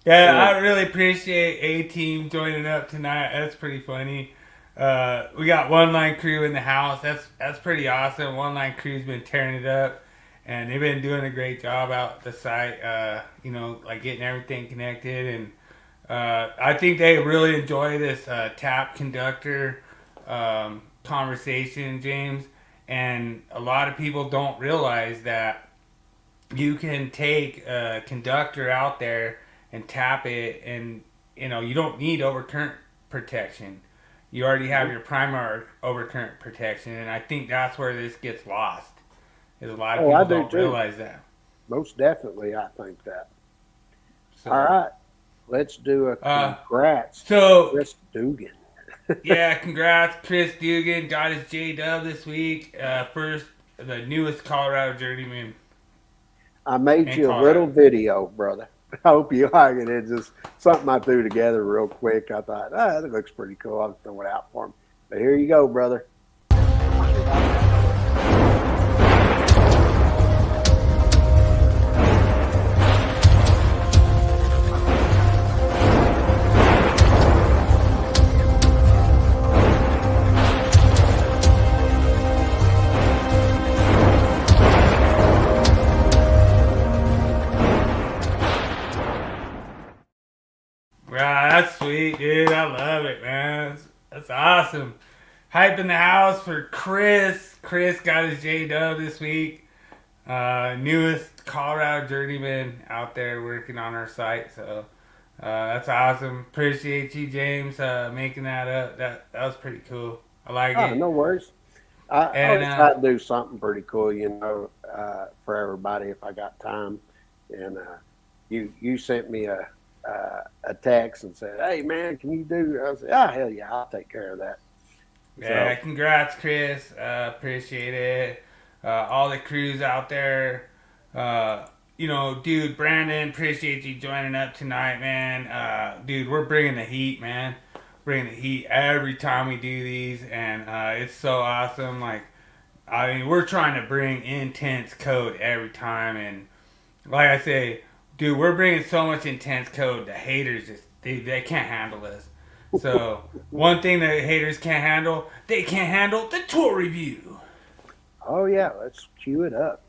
Yeah, I really appreciate A-Team joining up tonight. That's pretty funny. We got One Line Crew in the house. That's pretty awesome. One Line Crew's been tearing it up, and they've been doing a great job out the site. Getting everything connected, and I think they really enjoy this tap conductor conversation, James. And a lot of people don't realize that you can take a conductor out there and tap it, and you don't need overcurrent protection. You already have your primary overcurrent protection, and I think that's where this gets lost. Is a lot of people don't realize that. Most definitely, I think that. So, all right, let's do a congrats to Chris Dugan. Yeah, congrats, Chris Dugan got his J-Dub this week. The newest Colorado Journeyman. I made you a little video, brother. I hope you like it. It's just something I threw together real quick. I thought, that looks pretty cool. I'll throw it out for him. But here you go, brother. That's sweet, dude. I love it, man. That's awesome. Hype in the house for Chris. Chris got his J-Dub this week. Newest Colorado Journeyman out there working on our site. So that's awesome. Appreciate you, James, making that up. That was pretty cool. I like it. No worries. I always try to do something pretty cool, for everybody if I got time. And you sent me a text and said, "Hey man, can you do?" I said, hell yeah, I'll take care of that." Yeah, congrats, Chris. Appreciate it. All the crews out there. Dude, Brandon, appreciate you joining up tonight, man. Dude, we're bringing the heat, man. Bringing the heat every time we do these, and it's so awesome. We're trying to bring intense code every time, and like I say, dude, we're bringing so much intense code. The haters they can't handle this. So one thing that haters can't handle, they can't handle the tool review. Oh yeah, let's cue it up.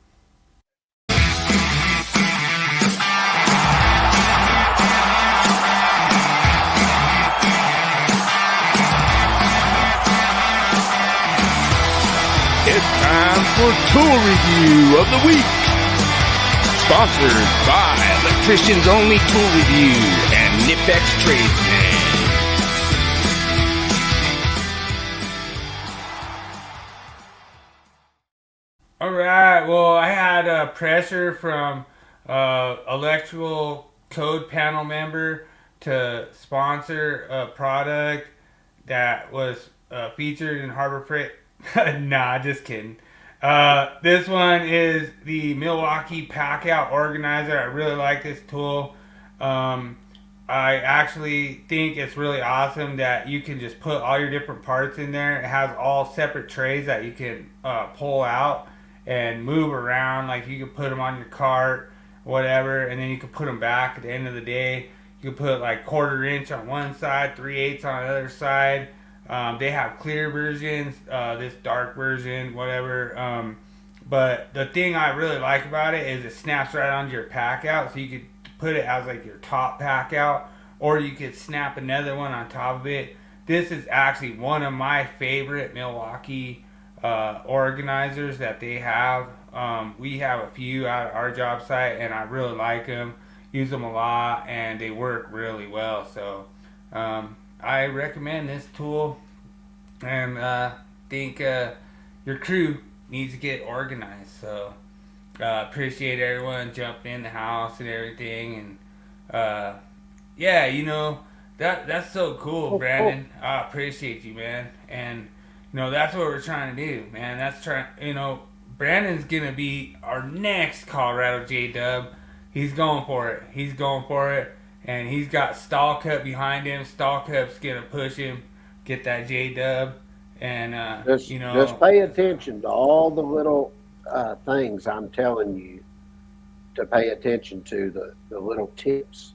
It's time for tool review of the week. Sponsored by Electricians Only Tool Review and Nipex Tradesman. All right. Well, I had pressure from electrical code panel member to sponsor a product that was featured in Harbor Freight. Nah, just kidding. This one is the Milwaukee Packout organizer. I really like this tool. Um, I actually think it's really awesome that you can just put all your different parts in there. It has all separate trays that you can pull out and move around. Like you can put them on your cart, whatever, and then you can put them back at the end of the day. You can put like 1/4 inch on one side, 3/8 on the other side. They have clear versions, this dark version, whatever. But the thing I really like about it is it snaps right onto your pack out, so you could put it as like your top pack out, or you could snap another one on top of it. This is actually one of my favorite Milwaukee organizers that they have. We have a few at our job site, and I really like them. Use them a lot, and they work really well. So I recommend this tool, and think your crew needs to get organized. So appreciate everyone jumping in the house and everything, and yeah, that's so cool, Brandon. I appreciate you, man, and that's what we're trying to do, man. Brandon's gonna be our next Colorado J-Dub. He's going for it. And he's got Stallcup behind him. Stallcup's gonna push him, get that J-Dub, and just pay attention to all the little things I'm telling you to pay attention to, the little tips.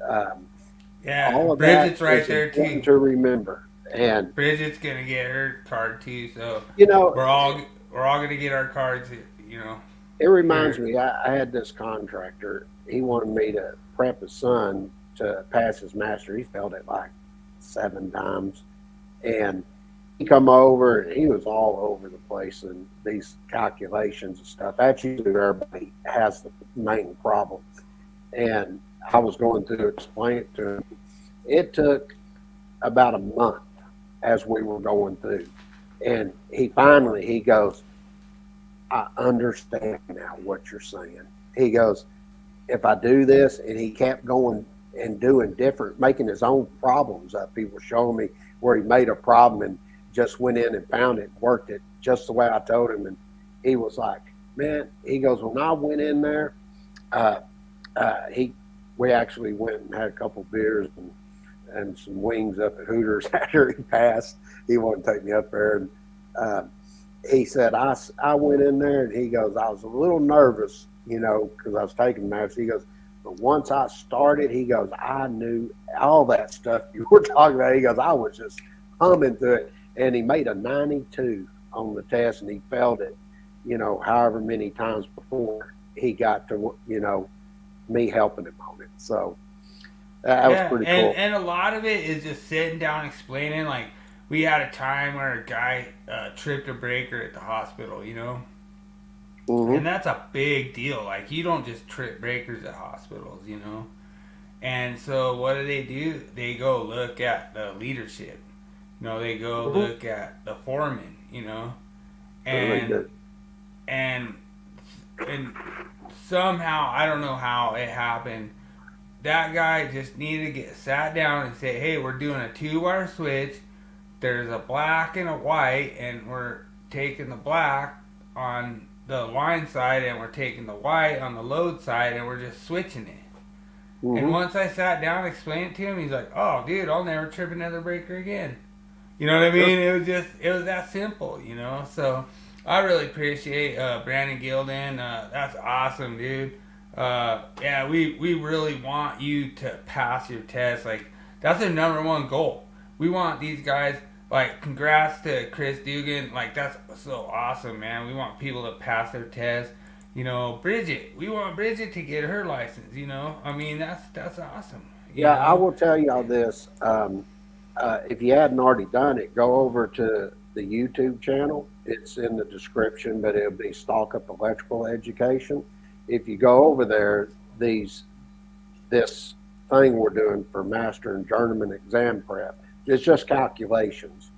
All of Bridget's that right is there important too. to remember. And Bridget's gonna get her card too, so we're all gonna get our cards. It reminds me, I had this contractor. He wanted me to prep his son to pass his master. He failed it like 7 times, and he come over and he was all over the place in these calculations and stuff. That's usually where everybody has the main problem. And I was going through to explain it to him. It took about a month as we were going through, and he goes, I understand now what you're saying. He goes, if I do this, and he kept going and doing different, making his own problems up. He was showing me where he made a problem and just went in and found it, worked it just the way I told him. And he was like, man, he goes, when I went in there, we actually went and had a couple beers and some wings up at Hooters after he passed. He wanted to take me up there, and he said, I went in there, and he goes, I was a little nervous, because I was taking maps. He goes, but once I started, he goes, I knew all that stuff you were talking about. He goes, I was just humming through it. And he made a 92 on the test, and he failed it, however many times before he got to, me helping him on it. So that was pretty cool. And a lot of it is just sitting down explaining. Like, we had a time where a guy tripped a breaker at the hospital, Mm-hmm. And that's a big deal. Like, you don't just trip breakers at hospitals, And so what do? They go look at the leadership. They go Mm-hmm. look at the foreman, Really and somehow, I don't know how it happened, that guy just needed to get sat down and say, hey, we're doing a 2-wire switch. There's a black and a white, and we're taking the black on the line side, and we're taking the white on the load side, and we're just switching it. Mm-hmm. And once I sat down and explained it to him, he's like, oh, dude, I'll never trip another breaker again. You know what I mean? It was that simple, So I really appreciate Brandon Gilden. That's awesome, dude. Yeah, we really want you to pass your test. Like, that's the #1 goal. We want these guys, like, congrats to Chris Dugan. Like, that's so awesome, man. We want people to pass their test. Bridget, we want Bridget to get her license, I mean, that's awesome. I will tell y'all this. If you hadn't already done it, go over to the YouTube channel. It's in the description, but it'll be Stallcup Electrical Education. If you go over there, this thing we're doing for Master and Journeyman exam prep, it's just calculations.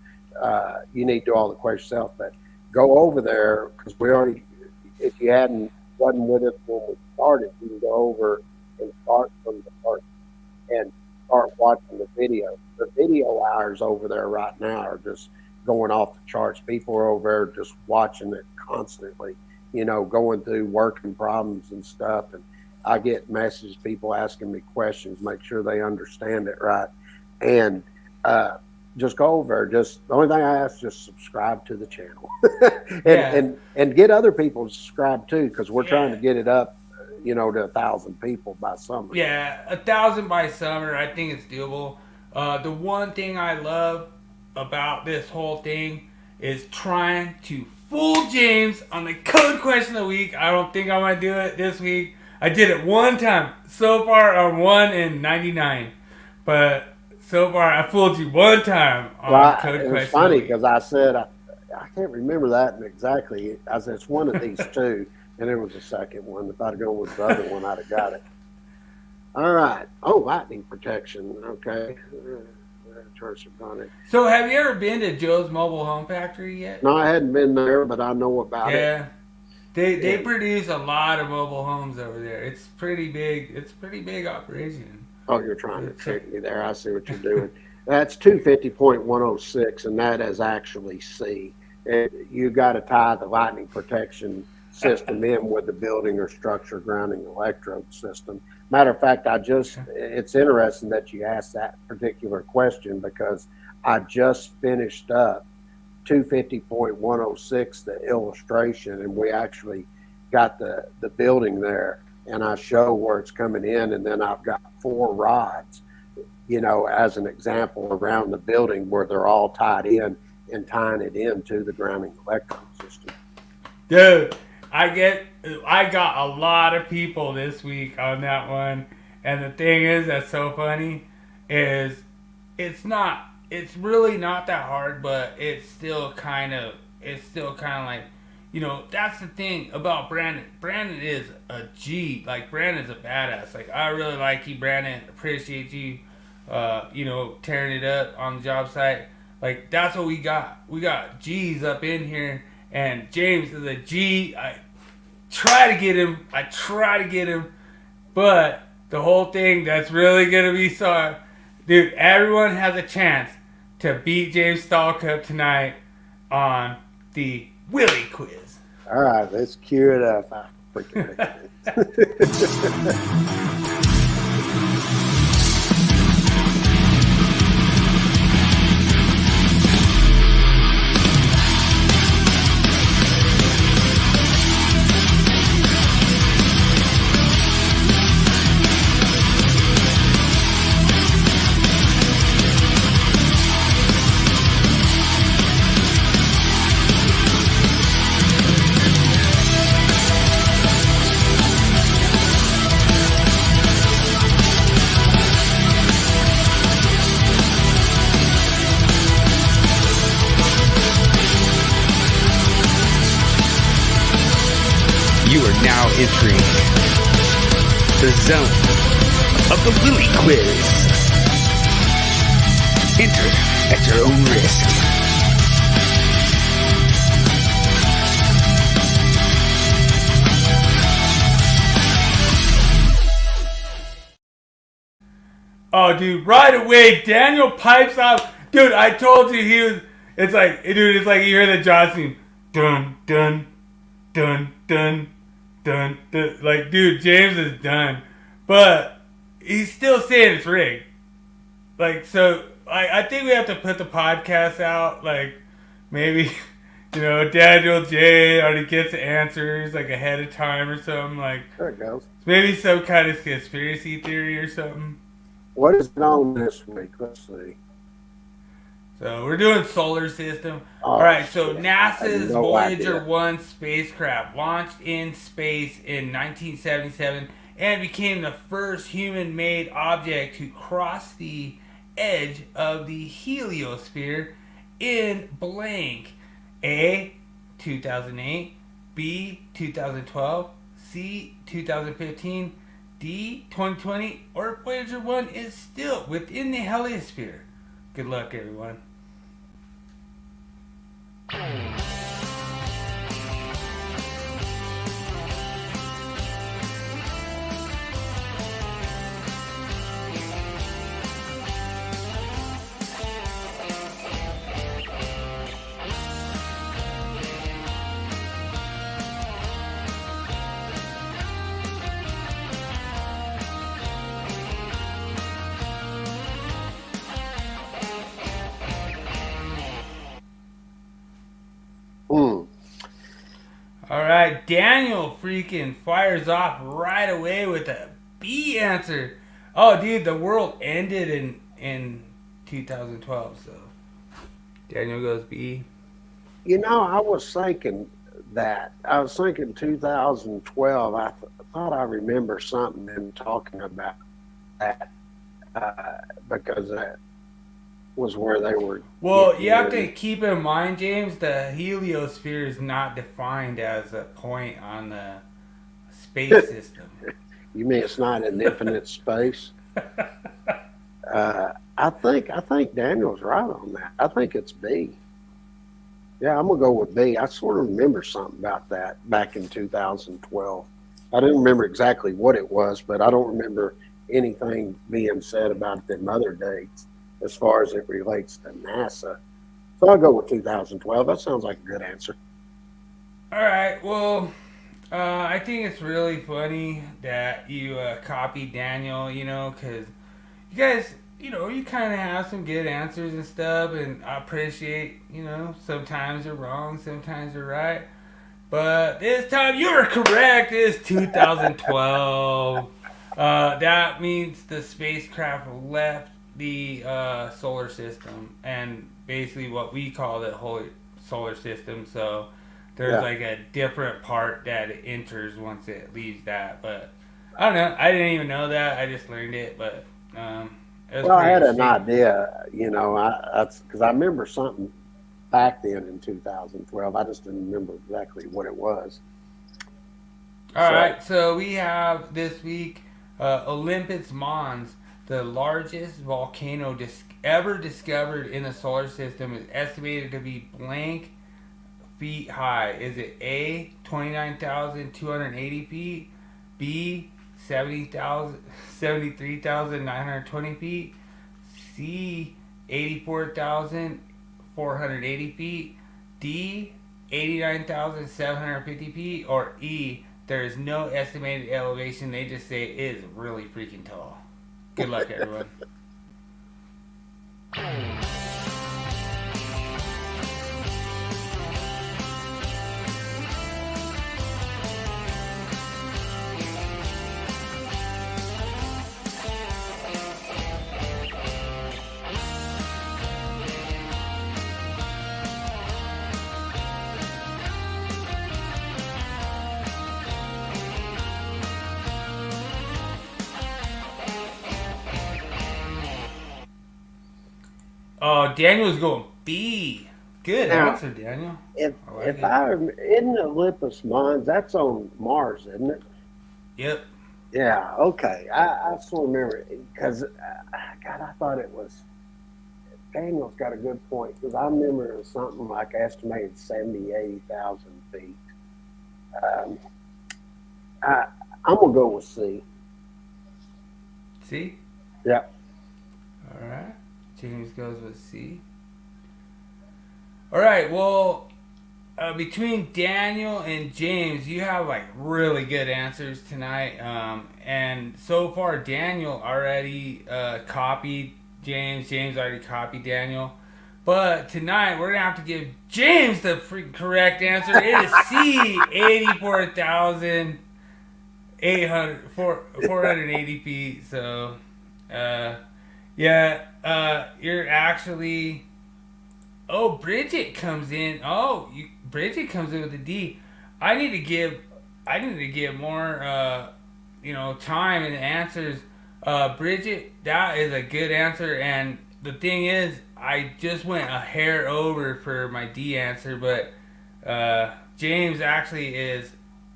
You need to do all the questions yourself, but go over there, because we already, if you wasn't with us when we started, you can go over and start from the first and start watching the video. The video hours over there right now are just going off the charts. People are over there just watching it constantly, going through working problems and stuff. And I get messages, people asking me questions, make sure they understand it right. And just go over. Just the only thing I ask, just subscribe to the channel, and get other people to subscribe too, because we're trying to get it up, to 1,000 people by summer. Yeah, 1,000 by summer. I think it's doable. The one thing I love about this whole thing is trying to fool James on the code question of the week. I don't think I'm gonna do it this week. I did it one time so far on 1 in 99, but so far I fooled you one time on code question. It's funny because I said I can't remember that exactly. I said it's one of these two, and there was a second one. If I'd have gone with the other one, I'd have got it. All right. Oh, lightning protection. Okay. So have you ever been to Joe's Mobile Home Factory yet? No, I hadn't been there, but I know about it. Yeah. They produce a lot of mobile homes over there. It's pretty big. It's a pretty big operation. Oh, you're trying to trick me there. I see what you're doing. That's 250.106, and that is actually C. You got to tie the lightning protection system in with the building or structure grounding electrode system. Matter of fact, it's interesting that you asked that particular question, because I just finished up 250.106, the illustration, and we actually got the building there, and I show where it's coming in, and then I've got 4 rods, as an example around the building where they're all tied in and tying it into the grounding electrode system. Dude, I got a lot of people this week on that one, and the thing is that's so funny is it's really not that hard, but it's still kind of like, that's the thing about Brandon. Brandon is a G. Like, Brandon's a badass. Like, I really like you, Brandon. Appreciate you, tearing it up on the job site. Like, that's what we got. We got G's up in here, and James is a G. I try to get him, but the whole thing that's really going to be dude, everyone has a chance to beat James Stallcup tonight on the Willie Quiz. All right, let's cue it up. I freaking You are now entering the zone of the Willie Quiz. Enter at your own risk. Oh, dude, right away, Daniel pipes out. Dude, I told you it's like you hear the Jaws theme. Dun, dun, dun, dun, dun, dun. Like, dude, James is done. But he's still saying it's rigged. Like, so, I think we have to put the podcast out, like, maybe, Daniel J already gets the answers, like, ahead of time or something. Like, there it goes. Maybe some kind of conspiracy theory or something. What is it on this week? Let's see. So we're doing solar system. Oh, all right, so shit. NASA's No Voyager idea. 1 spacecraft launched in space in 1977 and became the first human-made object to cross the edge of the heliosphere in blank. A, 2008, B, 2012, C, 2015, D, 2020, or Voyager 1 is still within the heliosphere. Good luck, everyone. All right, Daniel freaking fires off right away with a B answer. Oh, dude, the world ended in 2012, so Daniel goes B. I was thinking that. I was thinking 2012. I thought I remember something in talking about that because that was where they were. Well, you have to keep in mind, James, the heliosphere is not defined as a point on the space system. You mean it's not an infinite space? I think Daniel's right on that. I think it's B. Yeah, I'm gonna go with B. I sort of remember something about that back in 2012. I didn't remember exactly what it was, but I don't remember anything being said about them other dates as far as it relates to NASA. So I'll go with 2012. That sounds like a good answer. All right, well, I think it's really funny that you copied Daniel, because you guys, you kind of have some good answers and stuff, and I appreciate, sometimes you're wrong, sometimes you're right. But this time you were correct. It's 2012. That means the spacecraft left the solar system, and basically what we call the whole solar system. So there's like a different part that it enters once it leaves that. But I don't know. I didn't even know that. I just learned it. But I had an idea. That's because I remember something back then in 2012. I just didn't remember exactly what it was. All right. So we have this week Olympus Mons. The largest volcano ever discovered in the solar system is estimated to be blank feet high. Is it A, 29,280 feet, B, 73,920 feet, C, 84,480 feet, D, 89,750 feet, or E, there is no estimated elevation. They just say it is really freaking tall. Good luck, everyone. Oh, Daniel's going B. Good answer, Daniel. Isn't Olympus Mons, that's on Mars, isn't it? Yep. Yeah, okay. I still remember because, God, I thought it was, Daniel's got a good point because I remember it was something like estimated 70,000, 80,000 feet. I'm going to go with C. C? Yeah. All right. James goes with C. All right. Well, between Daniel and James, you have like really good answers tonight. And so far, Daniel already copied James. James already copied Daniel. But tonight, we're going to have to give James the freaking correct answer. It is C, 84,480 feet. So, you're actually... Oh, Bridget comes in. Bridget comes in with a D. I need to give more, time in the answers. Bridget, that is a good answer. And the thing is, I just went a hair over for my D answer, but James actually is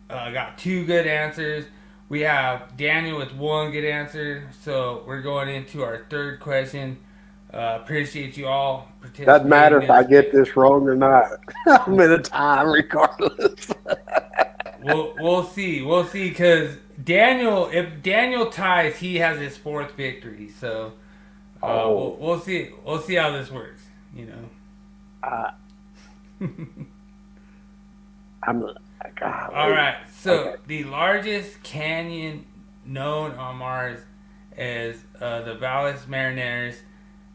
got two good answers. We have Daniel with one good answer, so we're going into our third question. Appreciate you all participating. Doesn't matter if I get this wrong or not. I'm in a tie regardless. We'll see. We'll see, because if Daniel ties, he has his fourth victory. So we'll see. We'll see how this works. All right. So the largest canyon known on Mars is the Valles Marineris.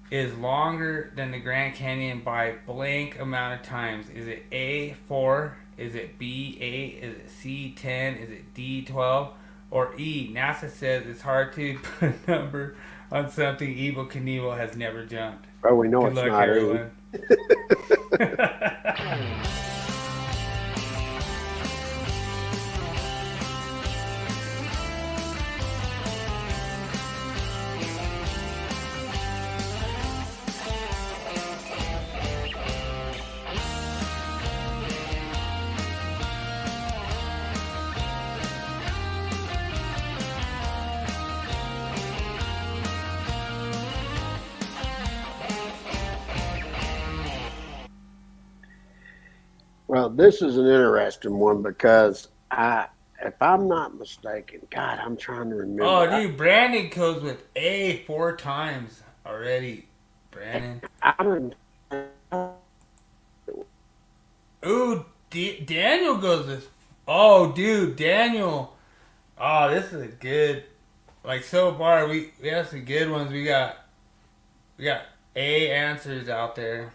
Is longer than the Grand Canyon by blank amount of times. Is it A, 4, Is it B, 8? Is it C, 10? Is it D, 12? Or E, NASA says it's hard to put a number on something Evel Knievel has never jumped. Well, we know Good it's luck, not everyone. Well, this is an interesting one because if I'm not mistaken, God, I'm trying to remember. Oh, dude, Brandon goes with A 4 times already. Brandon. I didn't. Ooh, Daniel goes with. Oh, dude, Daniel. Oh, this is a good. Like so far, we have some good ones. We got A answers out there.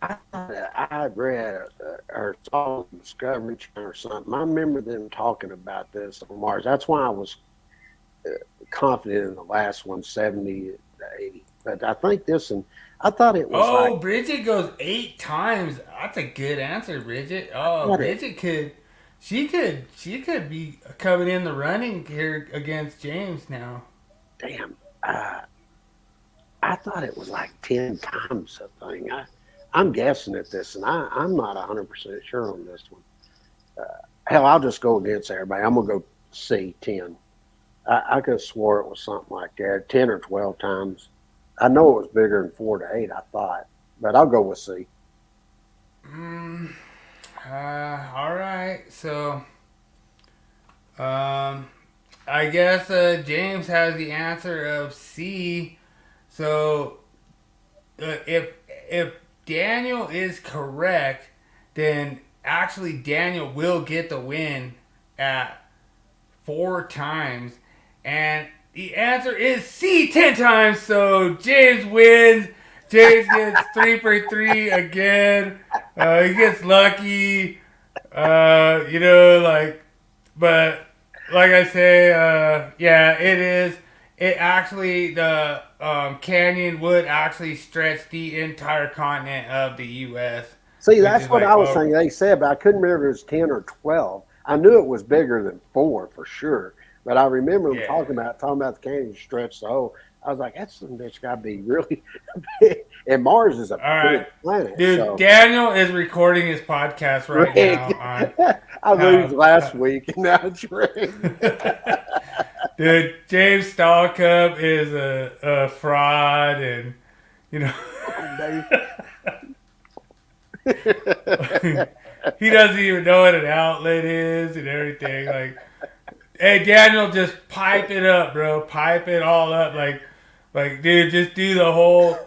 I thought I read or saw on Discovery Channel or something. I remember them talking about this on Mars. That's why I was confident in the last one, 70 to 80. But I think this one, I thought it was Oh, like, Bridget goes 8 times. That's a good answer, Bridget. Oh, Bridget could be coming in the running here against James now. damn, I thought it was like 10 times a thing. I'm guessing at this, and I'm not 100% sure on this one. Hell, I'll just go against everybody. I'm going to go C, 10. I could have swore it was something like that, 10 or 12 times. I know it was bigger than 4 to 8, I thought, but I'll go with C. All right. So, I guess James has the answer of C. So, if Daniel is correct, then actually Daniel will get the win at 4 times. And the answer is C 10 times. So James wins. James gets 3 for 3 again. He gets lucky. But like I say, yeah, it is. It actually, the canyon would actually stretch the entire continent of the U.S. See, that's what I was thinking they said, but I couldn't remember if it was 10 or 12. I knew it was bigger than 4 for sure, but I remember them talking about the canyon stretch the whole. I was like, that's some bitch got to be really big. And Mars is a big planet. Dude, so. Daniel is recording his podcast right now. I lose last week, and now it's rigged. Dude, James Stallcup is a fraud, and he doesn't even know what an outlet is and everything. Like, hey, Daniel, just pipe it up, bro. Pipe it all up. Like, dude, just do the whole,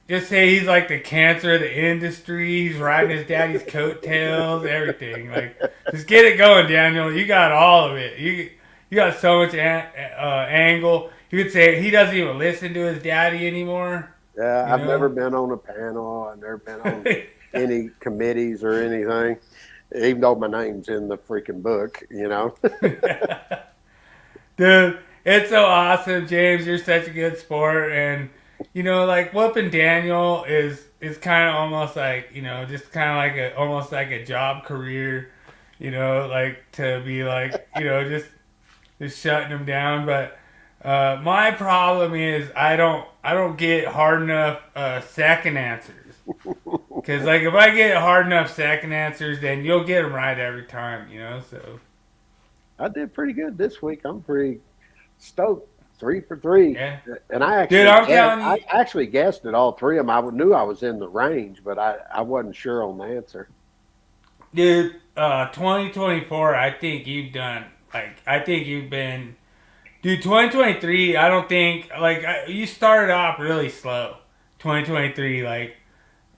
just say he's like the cancer of the industry. He's riding his daddy's coattails, everything. Like, just get it going, Daniel. You got all of it. You got so much angle. You could say he doesn't even listen to his daddy anymore. Yeah, I've never been on a panel. I've never been on any committees or anything, even though my name's in the freaking book, Dude, it's so awesome, James. You're such a good sport. And, whooping Daniel is kind of almost like, just kind of like almost like a job career, to be like, just shutting him down. But my problem is I don't get hard enough second answers. Because if I get hard enough second answers, then you'll get them right every time. So I did pretty good this week. I'm pretty stoked. 3 for 3. Yeah. And I actually guessed at all 3 of them. I knew I was in the range, but I wasn't sure on the answer. Dude, 2024, I think you've done. Dude, 2023, I don't think, you started off really slow. 2023,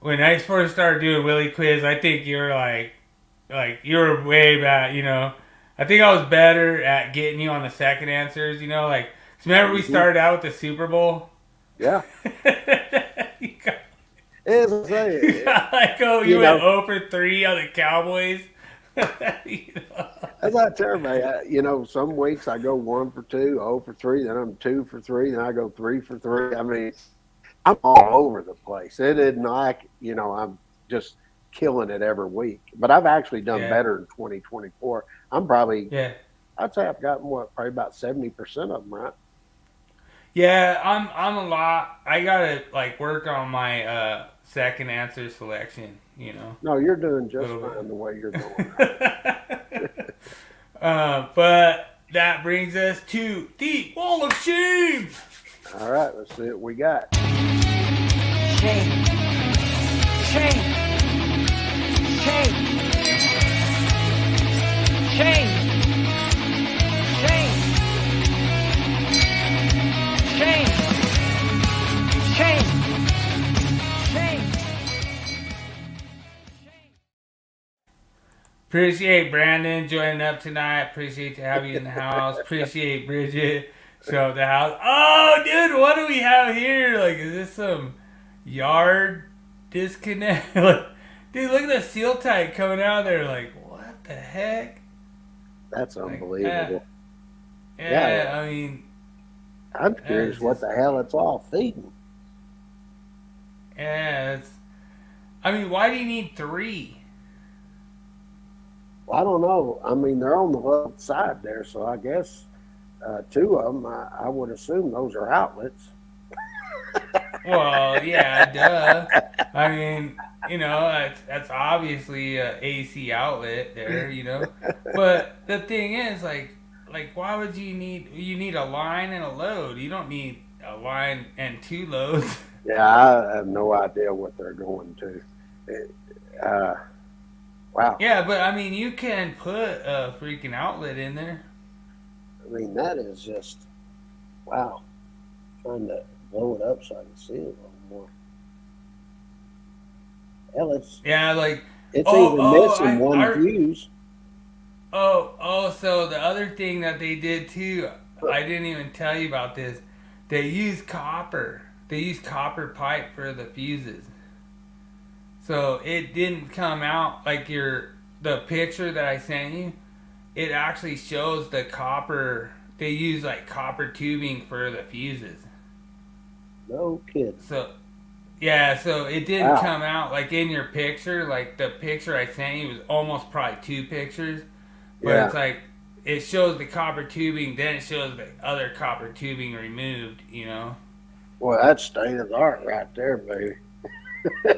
when I first started doing Willie Quiz, I think you're you're way back, I think I was better at getting you on the second answers, remember we started out with the Super Bowl? Yeah. You went 0 for 3 on the Cowboys. You know? As I tell everybody, some weeks I go 1 for 2, 0 for 3, then I'm 2 for 3, then I go 3 for 3. I mean, I'm all over the place. It isn't like, I'm just killing it every week. But I've actually done Yeah. better in 2024. I'm probably, Yeah. I'd say I've gotten probably about 70% of them right. Yeah, I'm a lot. I gotta like work on my second answer selection. No, you're doing just Little bit. fine the way you're doing. But that brings us to the wall of shame. All right, let's see what we got. Shame. Shame. Shame. Shame. Shame. Shame. Shame. Shame. Appreciate Brandon joining up tonight. Appreciate to have you in the house. Appreciate Bridget show up the house. Oh, dude, what do we have here? Like, is this some yard disconnect? Like, dude, look at the seal tight coming out there. Like, what the heck? That's Like, unbelievable. yeah, I mean, I'm curious what the hell it's all feeding. yeah, I mean, why do you need 3? Well, I don't know. I mean, they're on the left side there, so I guess 2 of them, I would assume those are outlets. Well, yeah, duh. I mean, that's obviously a AC outlet there, But the thing is, like, why would you need a line and a load? You don't need a line and 2 loads. Yeah, I have no idea what they're going to. Wow. Yeah, but I mean, you can put a freaking outlet in there. I mean, that is just, wow. Trying to blow it up so I can see it a little more. Hell, it's even missing one fuse. So the other thing that they did too, I didn't even tell you about this. They use copper. They use copper pipe for the fuses. So it didn't come out like the picture that I sent you. It actually shows the copper. They use like copper tubing for the fuses. No kidding. So it didn't come out like in your picture. Like the picture I sent you was almost probably 2 pictures. But it's like it shows the copper tubing, then it shows the other copper tubing removed, Well, that's state of the art right there, baby.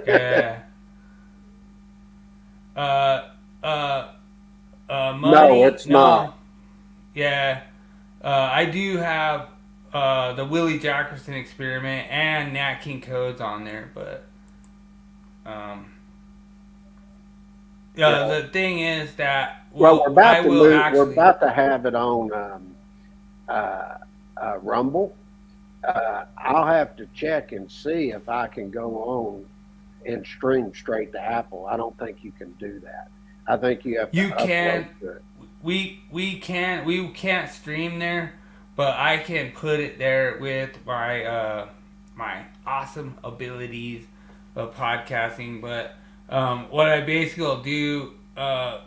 Yeah. Money, no, it's not. Yeah. I do have the Willie Jackerson experiment and Nat King codes on there, but the thing is that we're about to move. We're about to have it on Rumble. I'll have to check and see if I can go on and stream straight to Apple. I don't think you can do that. I think you have to. You can. To it. We can't stream there, but I can put it there with my my awesome abilities of podcasting. But what I basically will do,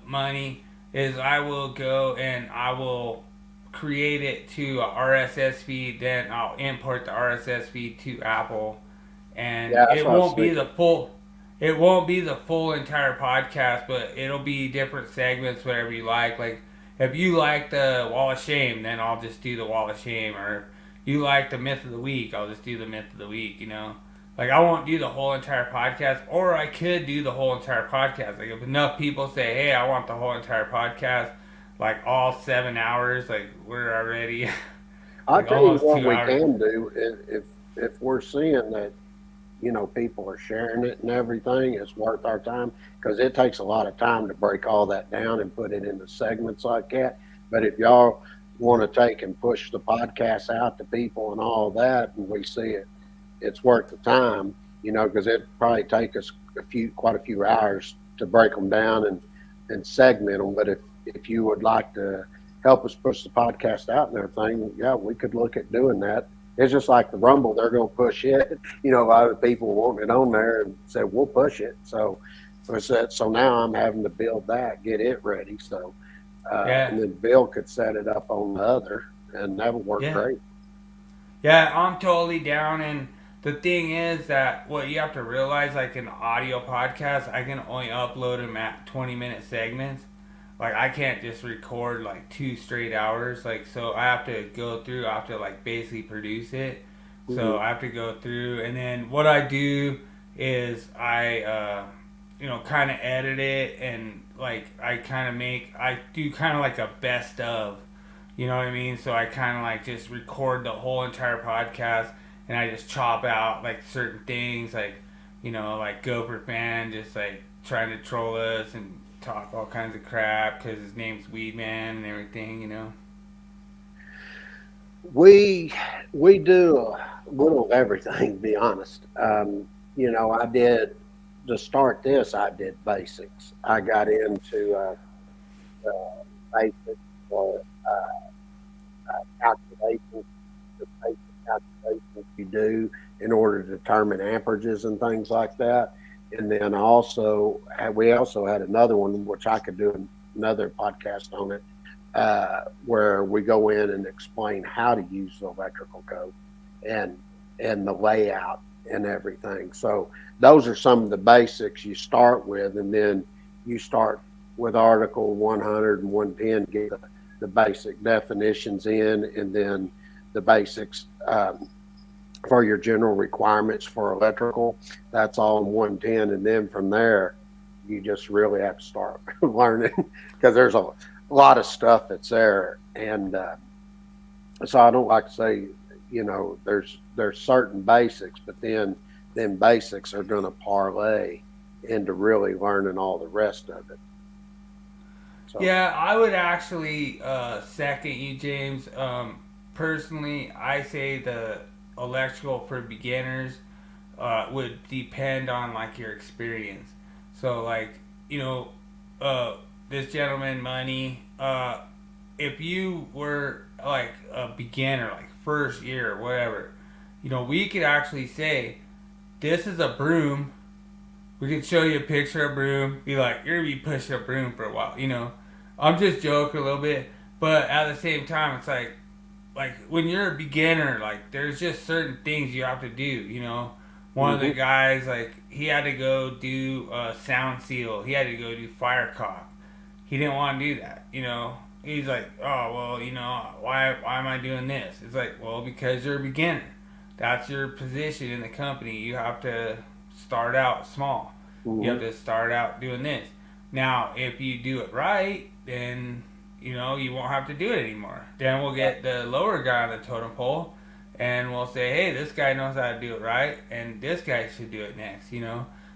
money, is I will go and I will create it to a RSS feed. Then I'll import the RSS feed to Apple, and it won't be the full. It won't be the full entire podcast, but it'll be different segments, whatever you like. Like, if you like the Wall of Shame, then I'll just do the Wall of Shame. Or if you like the Myth of the Week, I'll just do the Myth of the Week, Like, I won't do the whole entire podcast, or I could do the whole entire podcast. Like, if enough people say, hey, I want the whole entire podcast, like, all 7 hours, like, we're already... I'll tell you what we can do. If we're seeing that, people are sharing it and everything, it's worth our time, because it takes a lot of time to break all that down and put it into segments like that. But if y'all want to take and push the podcast out to people and all that, and we see it, it's worth the time, because it'd probably take us quite a few hours to break them down and segment them. But if you would like to help us push the podcast out and everything, yeah, we could look at doing that. It's just like the Rumble, they're going to push it. A lot of people want it on there and say, we'll push it. So So now I'm having to build that, get it ready. So, Yeah. and then Bill could set it up on the other, and that'll work Yeah. great. Yeah, I'm totally down. And the thing is that what you have to realize, like an audio podcast, I can only upload them at 20-minute segments. Like I can't just record like 2 straight hours. Like so, I have to go through. I have to like basically produce it. So Mhm. I have to go through, and then what I do is kind of edit it, and like I do kind of like a best of. You know what I mean? So I kind of like just record the whole entire podcast, and I just chop out like certain things, like like Gopher fan just like trying to troll us and talk all kinds of crap because his name's Weed Man and everything. We do a little of everything, to be honest. I did to start this. I did basics. I got into basics for calculations, the basic calculations you do in order to determine amperages and things like that. And then we also had another one, which I could do another podcast on it, where we go in and explain how to use the electrical code and the layout and everything. So those are some of the basics you start with, and then you start with Article 100 and 110, get the basic definitions in, and then the basics for your general requirements for electrical. That's all in 110, and then from there, you just really have to start learning because there's a lot of stuff that's there. And so I don't like to say, there's certain basics, but then basics are going to parlay into really learning all the rest of it. So. Yeah, I would actually second you, James. Personally, I say the electrical for beginners would depend on like your experience. So like this gentleman, Money, if you were like a beginner, like first year or whatever, we could actually say, this is a broom. We could show you a picture of a broom, be like, you're going to be pushing a broom for a while, I'm just joking a little bit, but at the same time, it's like when you're a beginner, like there's just certain things you have to do, One of the guys, like, he had to go do sound seal. He had to go do fire cock. He didn't want to do that, He's like, oh, well, why am I doing this? It's like, well, because you're a beginner. That's your position in the company. You have to start out small. Mm-hmm. You have to start out doing this. Now, if you do it right, then, you won't have to do it anymore. Then we'll get the lower guy on the totem pole, and we'll say, hey, this guy knows how to do it right, and this guy should do it next,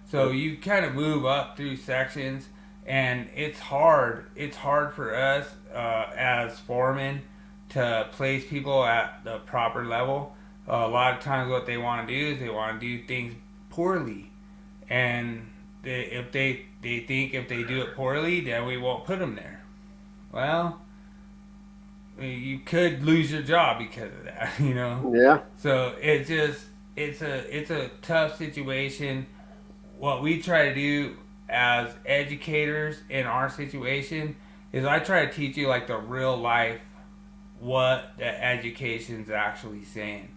So you kind of move up through sections, and it's hard. It's hard for us as foremen to place people at the proper level. A lot of times what they want to do is they want to do things poorly. And if they think if they do it poorly, then we won't put them there. Well, you could lose your job because of that, Yeah. So it's a tough situation. What we try to do as educators in our situation is I try to teach you like the real life what the education's actually saying.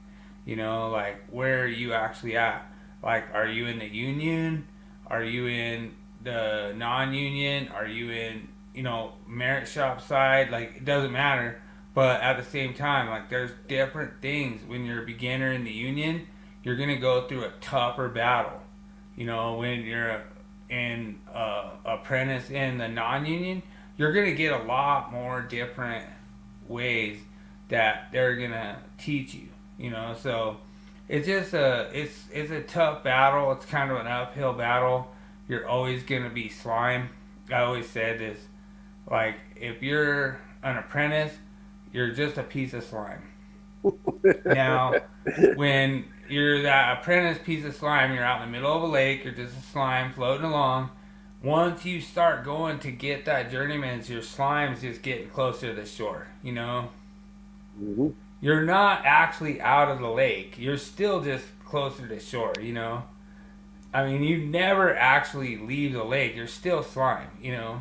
Like where are you actually at? Like, are you in the union? Are you in the non-union? Are you in, merit shop side? Like, it doesn't matter. But at the same time, like, there's different things. When you're a beginner in the union, you're going to go through a tougher battle. When you're in apprentice in the non-union, you're going to get a lot more different ways that they're going to teach you. So it's just it's a tough battle. It's kind of an uphill battle. You're always gonna be slime. I always said this, like if you're an apprentice, you're just a piece of slime. Now, when you're that apprentice piece of slime, you're out in the middle of a lake. You're just a slime floating along. Once you start going to get that journeyman, your slime's just getting closer to the shore. Mm-hmm. You're not actually out of the lake. You're still just closer to shore, I mean, you never actually leave the lake. You're still slime, you know.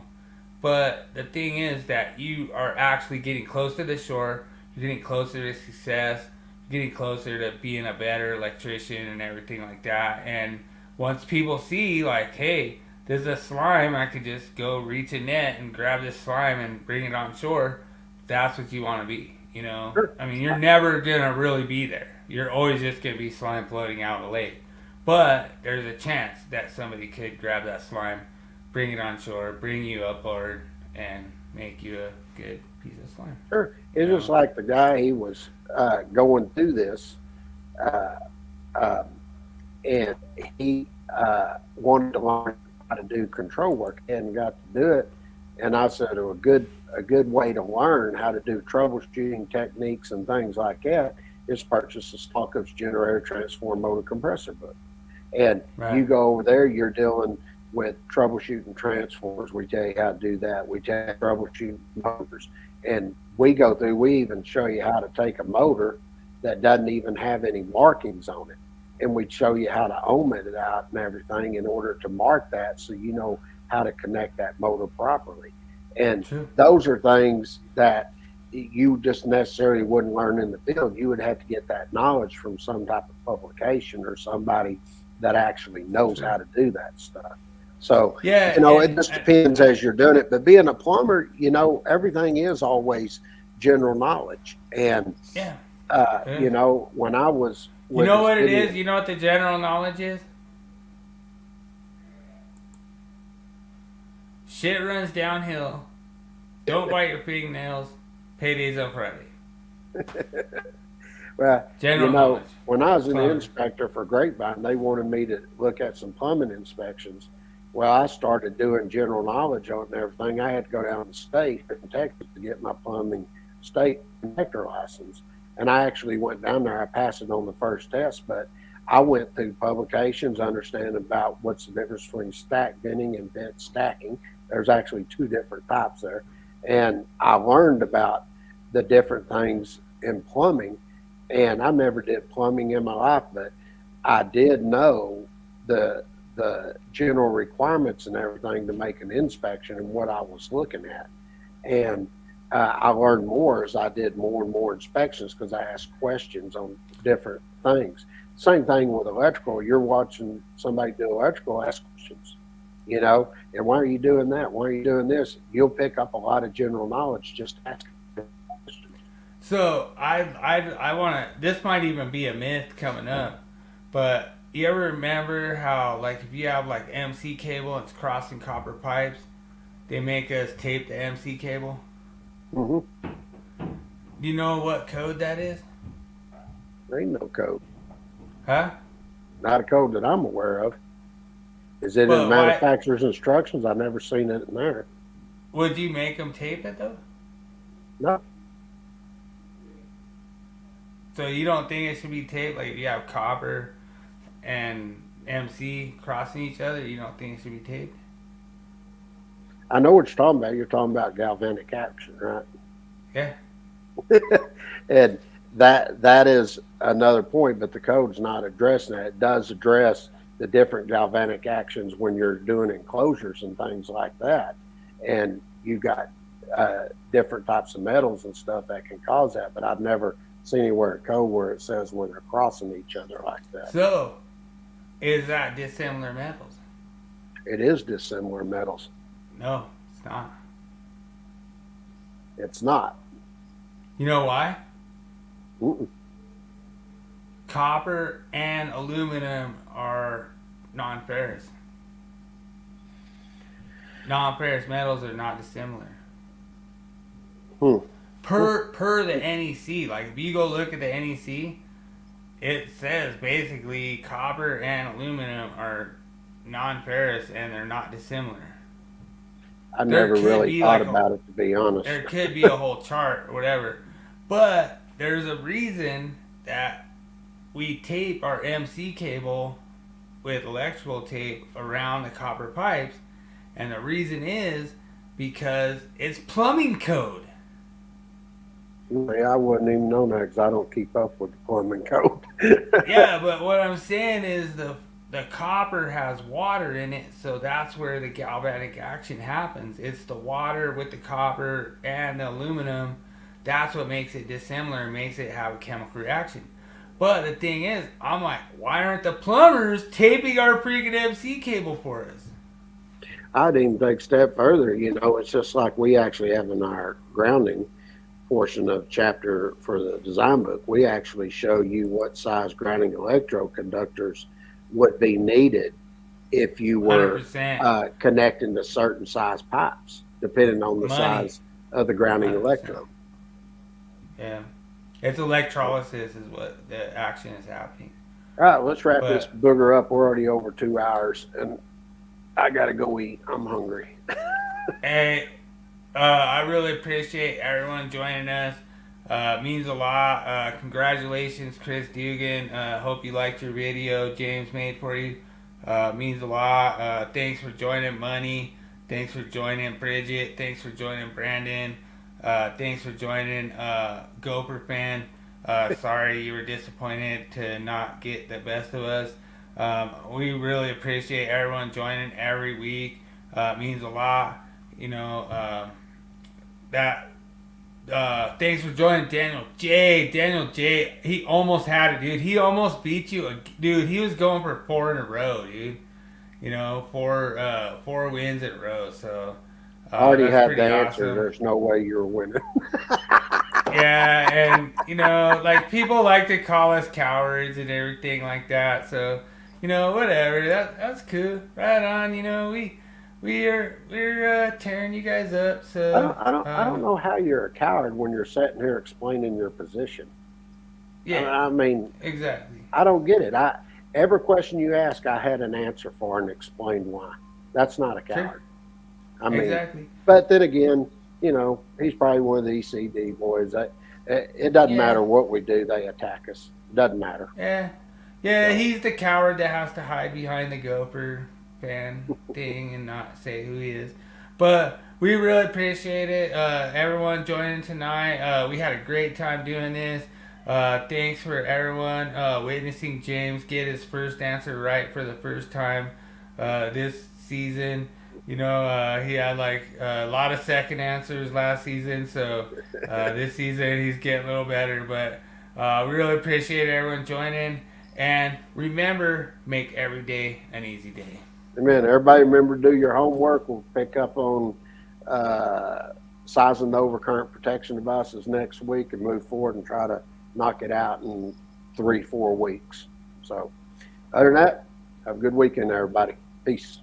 But the thing is that you are actually getting close to the shore. You're getting closer to success. You're getting closer to being a better electrician and everything like that. And once people see, like, hey, there's a slime, I could just go reach a net and grab this slime and bring it on shore. That's what you want to be, you know. Sure. I mean, you're never gonna really be there. You're always just gonna be slime floating out of the lake. But there's a chance that somebody could grab that slime, bring it on shore, bring you upboard, and make you a good piece of slime. Sure. It's just like the guy, he was going through this, and he wanted to learn how to do control work and got to do it. And I said, a good way to learn how to do troubleshooting techniques and things like that is purchase the Stallcup's generator, transformer, motor, compressor book. And you go over there, you're dealing with troubleshooting transformers. We tell you how to do that. We tell you how to troubleshoot motors. And we go through, we even show you how to take a motor that doesn't even have any markings on it. And we show you how to ohm it out and everything in order to mark that so you know how to connect that motor properly. And those are things that you just necessarily wouldn't learn in the field. You would have to get that knowledge from some type of publication or somebody that actually knows how to do that stuff. So, you know, it just depends as you're doing it. But being a plumber, you know, everything is always general knowledge. And, you know, when I was... You know what it is? You know what the general knowledge is? Shit runs downhill. Don't bite your fingernails. Payday's on Friday. Well, general you know, knowledge. When I was an inspector for Grapevine, they wanted me to look at some plumbing inspections. Well, I started doing general knowledge on everything. I had to go down to the state in Texas to get my plumbing state inspector license. And I actually went down there. I passed it on the first test, but I went through publications, understanding about what's the difference between stack venting and vent stacking. There's actually two different types there. And I learned about the different things in plumbing. And I never did plumbing in my life, but I did know the general requirements and everything to make an inspection and what I was looking at. And I learned more as I did more and more inspections because I asked questions on different things. Same thing with electrical. You're watching somebody do electrical, ask questions, you know, and why are you doing that? Why are you doing this? You'll pick up a lot of general knowledge just asking questions. So I want to, this might even be a myth coming up, but you ever remember how, like, if you have like MC cable and it's crossing copper pipes, they make us tape the MC cable? Mm-hmm. Do you know what code that is? There ain't no code. Huh? Not a code that I'm aware of. Is it in manufacturer's instructions? I've never seen it in there. Would you make them tape it though? No. So you don't think it should be taped? Like if you have copper and MC crossing each other, you don't think it should be taped? I know what you're talking about. You're talking about galvanic action, right? Yeah. And that is another point, but the code's not addressing that. It does address the different galvanic actions when you're doing enclosures and things like that. And you got different types of metals and stuff that can cause that, but I've never seen anywhere in code where it says when they're crossing each other like that. So, is that dissimilar metals? It is dissimilar metals. No, it's not. It's not. You know why? Mm-mm. Copper and aluminum are non-ferrous. Non-ferrous metals are not dissimilar. Per the NEC, like if you go look at the NEC, it says basically copper and aluminum are non-ferrous and they're not dissimilar. I never really thought about it, to be honest. There could be a whole chart or whatever, but there's a reason that we tape our MC cable with electrical tape around the copper pipes, and the reason is because it's plumbing code. Yeah, I wouldn't even know that because I don't keep up with the plumbing code. Yeah, but what I'm saying is the the copper has water in it, so that's where the galvanic action happens. It's the water with the copper and the aluminum. That's what makes it dissimilar and makes it have a chemical reaction. But the thing is, I'm like, why aren't the plumbers taping our freaking MC cable for us? I'd even take a step further. It's just like we actually have in our grounding portion of chapter for the design book. We actually show you what size grounding electroconductors would be needed if you were connecting to certain size pipes, depending on the size of the grounding 100%. electrode. Yeah. It's electrolysis is what the action is happening. All right, let's wrap this booger up. We're already over 2 hours, and I got to go eat. I'm hungry. Hey, I really appreciate everyone joining us. Means a lot. Congratulations, Chris Dugan. Hope you liked your video James made for you. Means a lot. Thanks for joining Money. Thanks for joining Bridget. Thanks for joining Brandon. Thanks for joining Gopher Fan. Sorry you were disappointed to not get the best of us. We really appreciate everyone joining every week. Means a lot. Thanks for joining Daniel J. He almost had it, dude. He almost beat you. Dude, he was going for 4 in a row, dude. 4 wins in a row. So I already had the answer. Awesome. There's no way you're winning. Yeah, and like people like to call us cowards and everything like that. So whatever. That's cool. Right on. We're tearing you guys up. So I don't know how you're a coward when you're sitting here explaining your position. Yeah, I mean, exactly. I don't get it. Every question you ask, I had an answer for and explained why. That's not a coward. I mean, exactly. But then again, he's probably one of the ECD boys. It doesn't matter what we do; they attack us. It doesn't matter. Yeah. He's the coward that has to hide behind the Gopher Fan thing and not say who he is. But we really appreciate it. Everyone joining tonight. We had a great time doing this. Thanks for everyone witnessing James get his first answer right for the first time this season. He had like a lot of second answers last season, so this season he's getting a little better. But we really appreciate everyone joining. And remember, make every day an easy day. Amen. Everybody remember to do your homework. We'll pick up on sizing the overcurrent protection devices next week and move forward and try to knock it out in 3-4 weeks. So other than that, have a good weekend, everybody. Peace.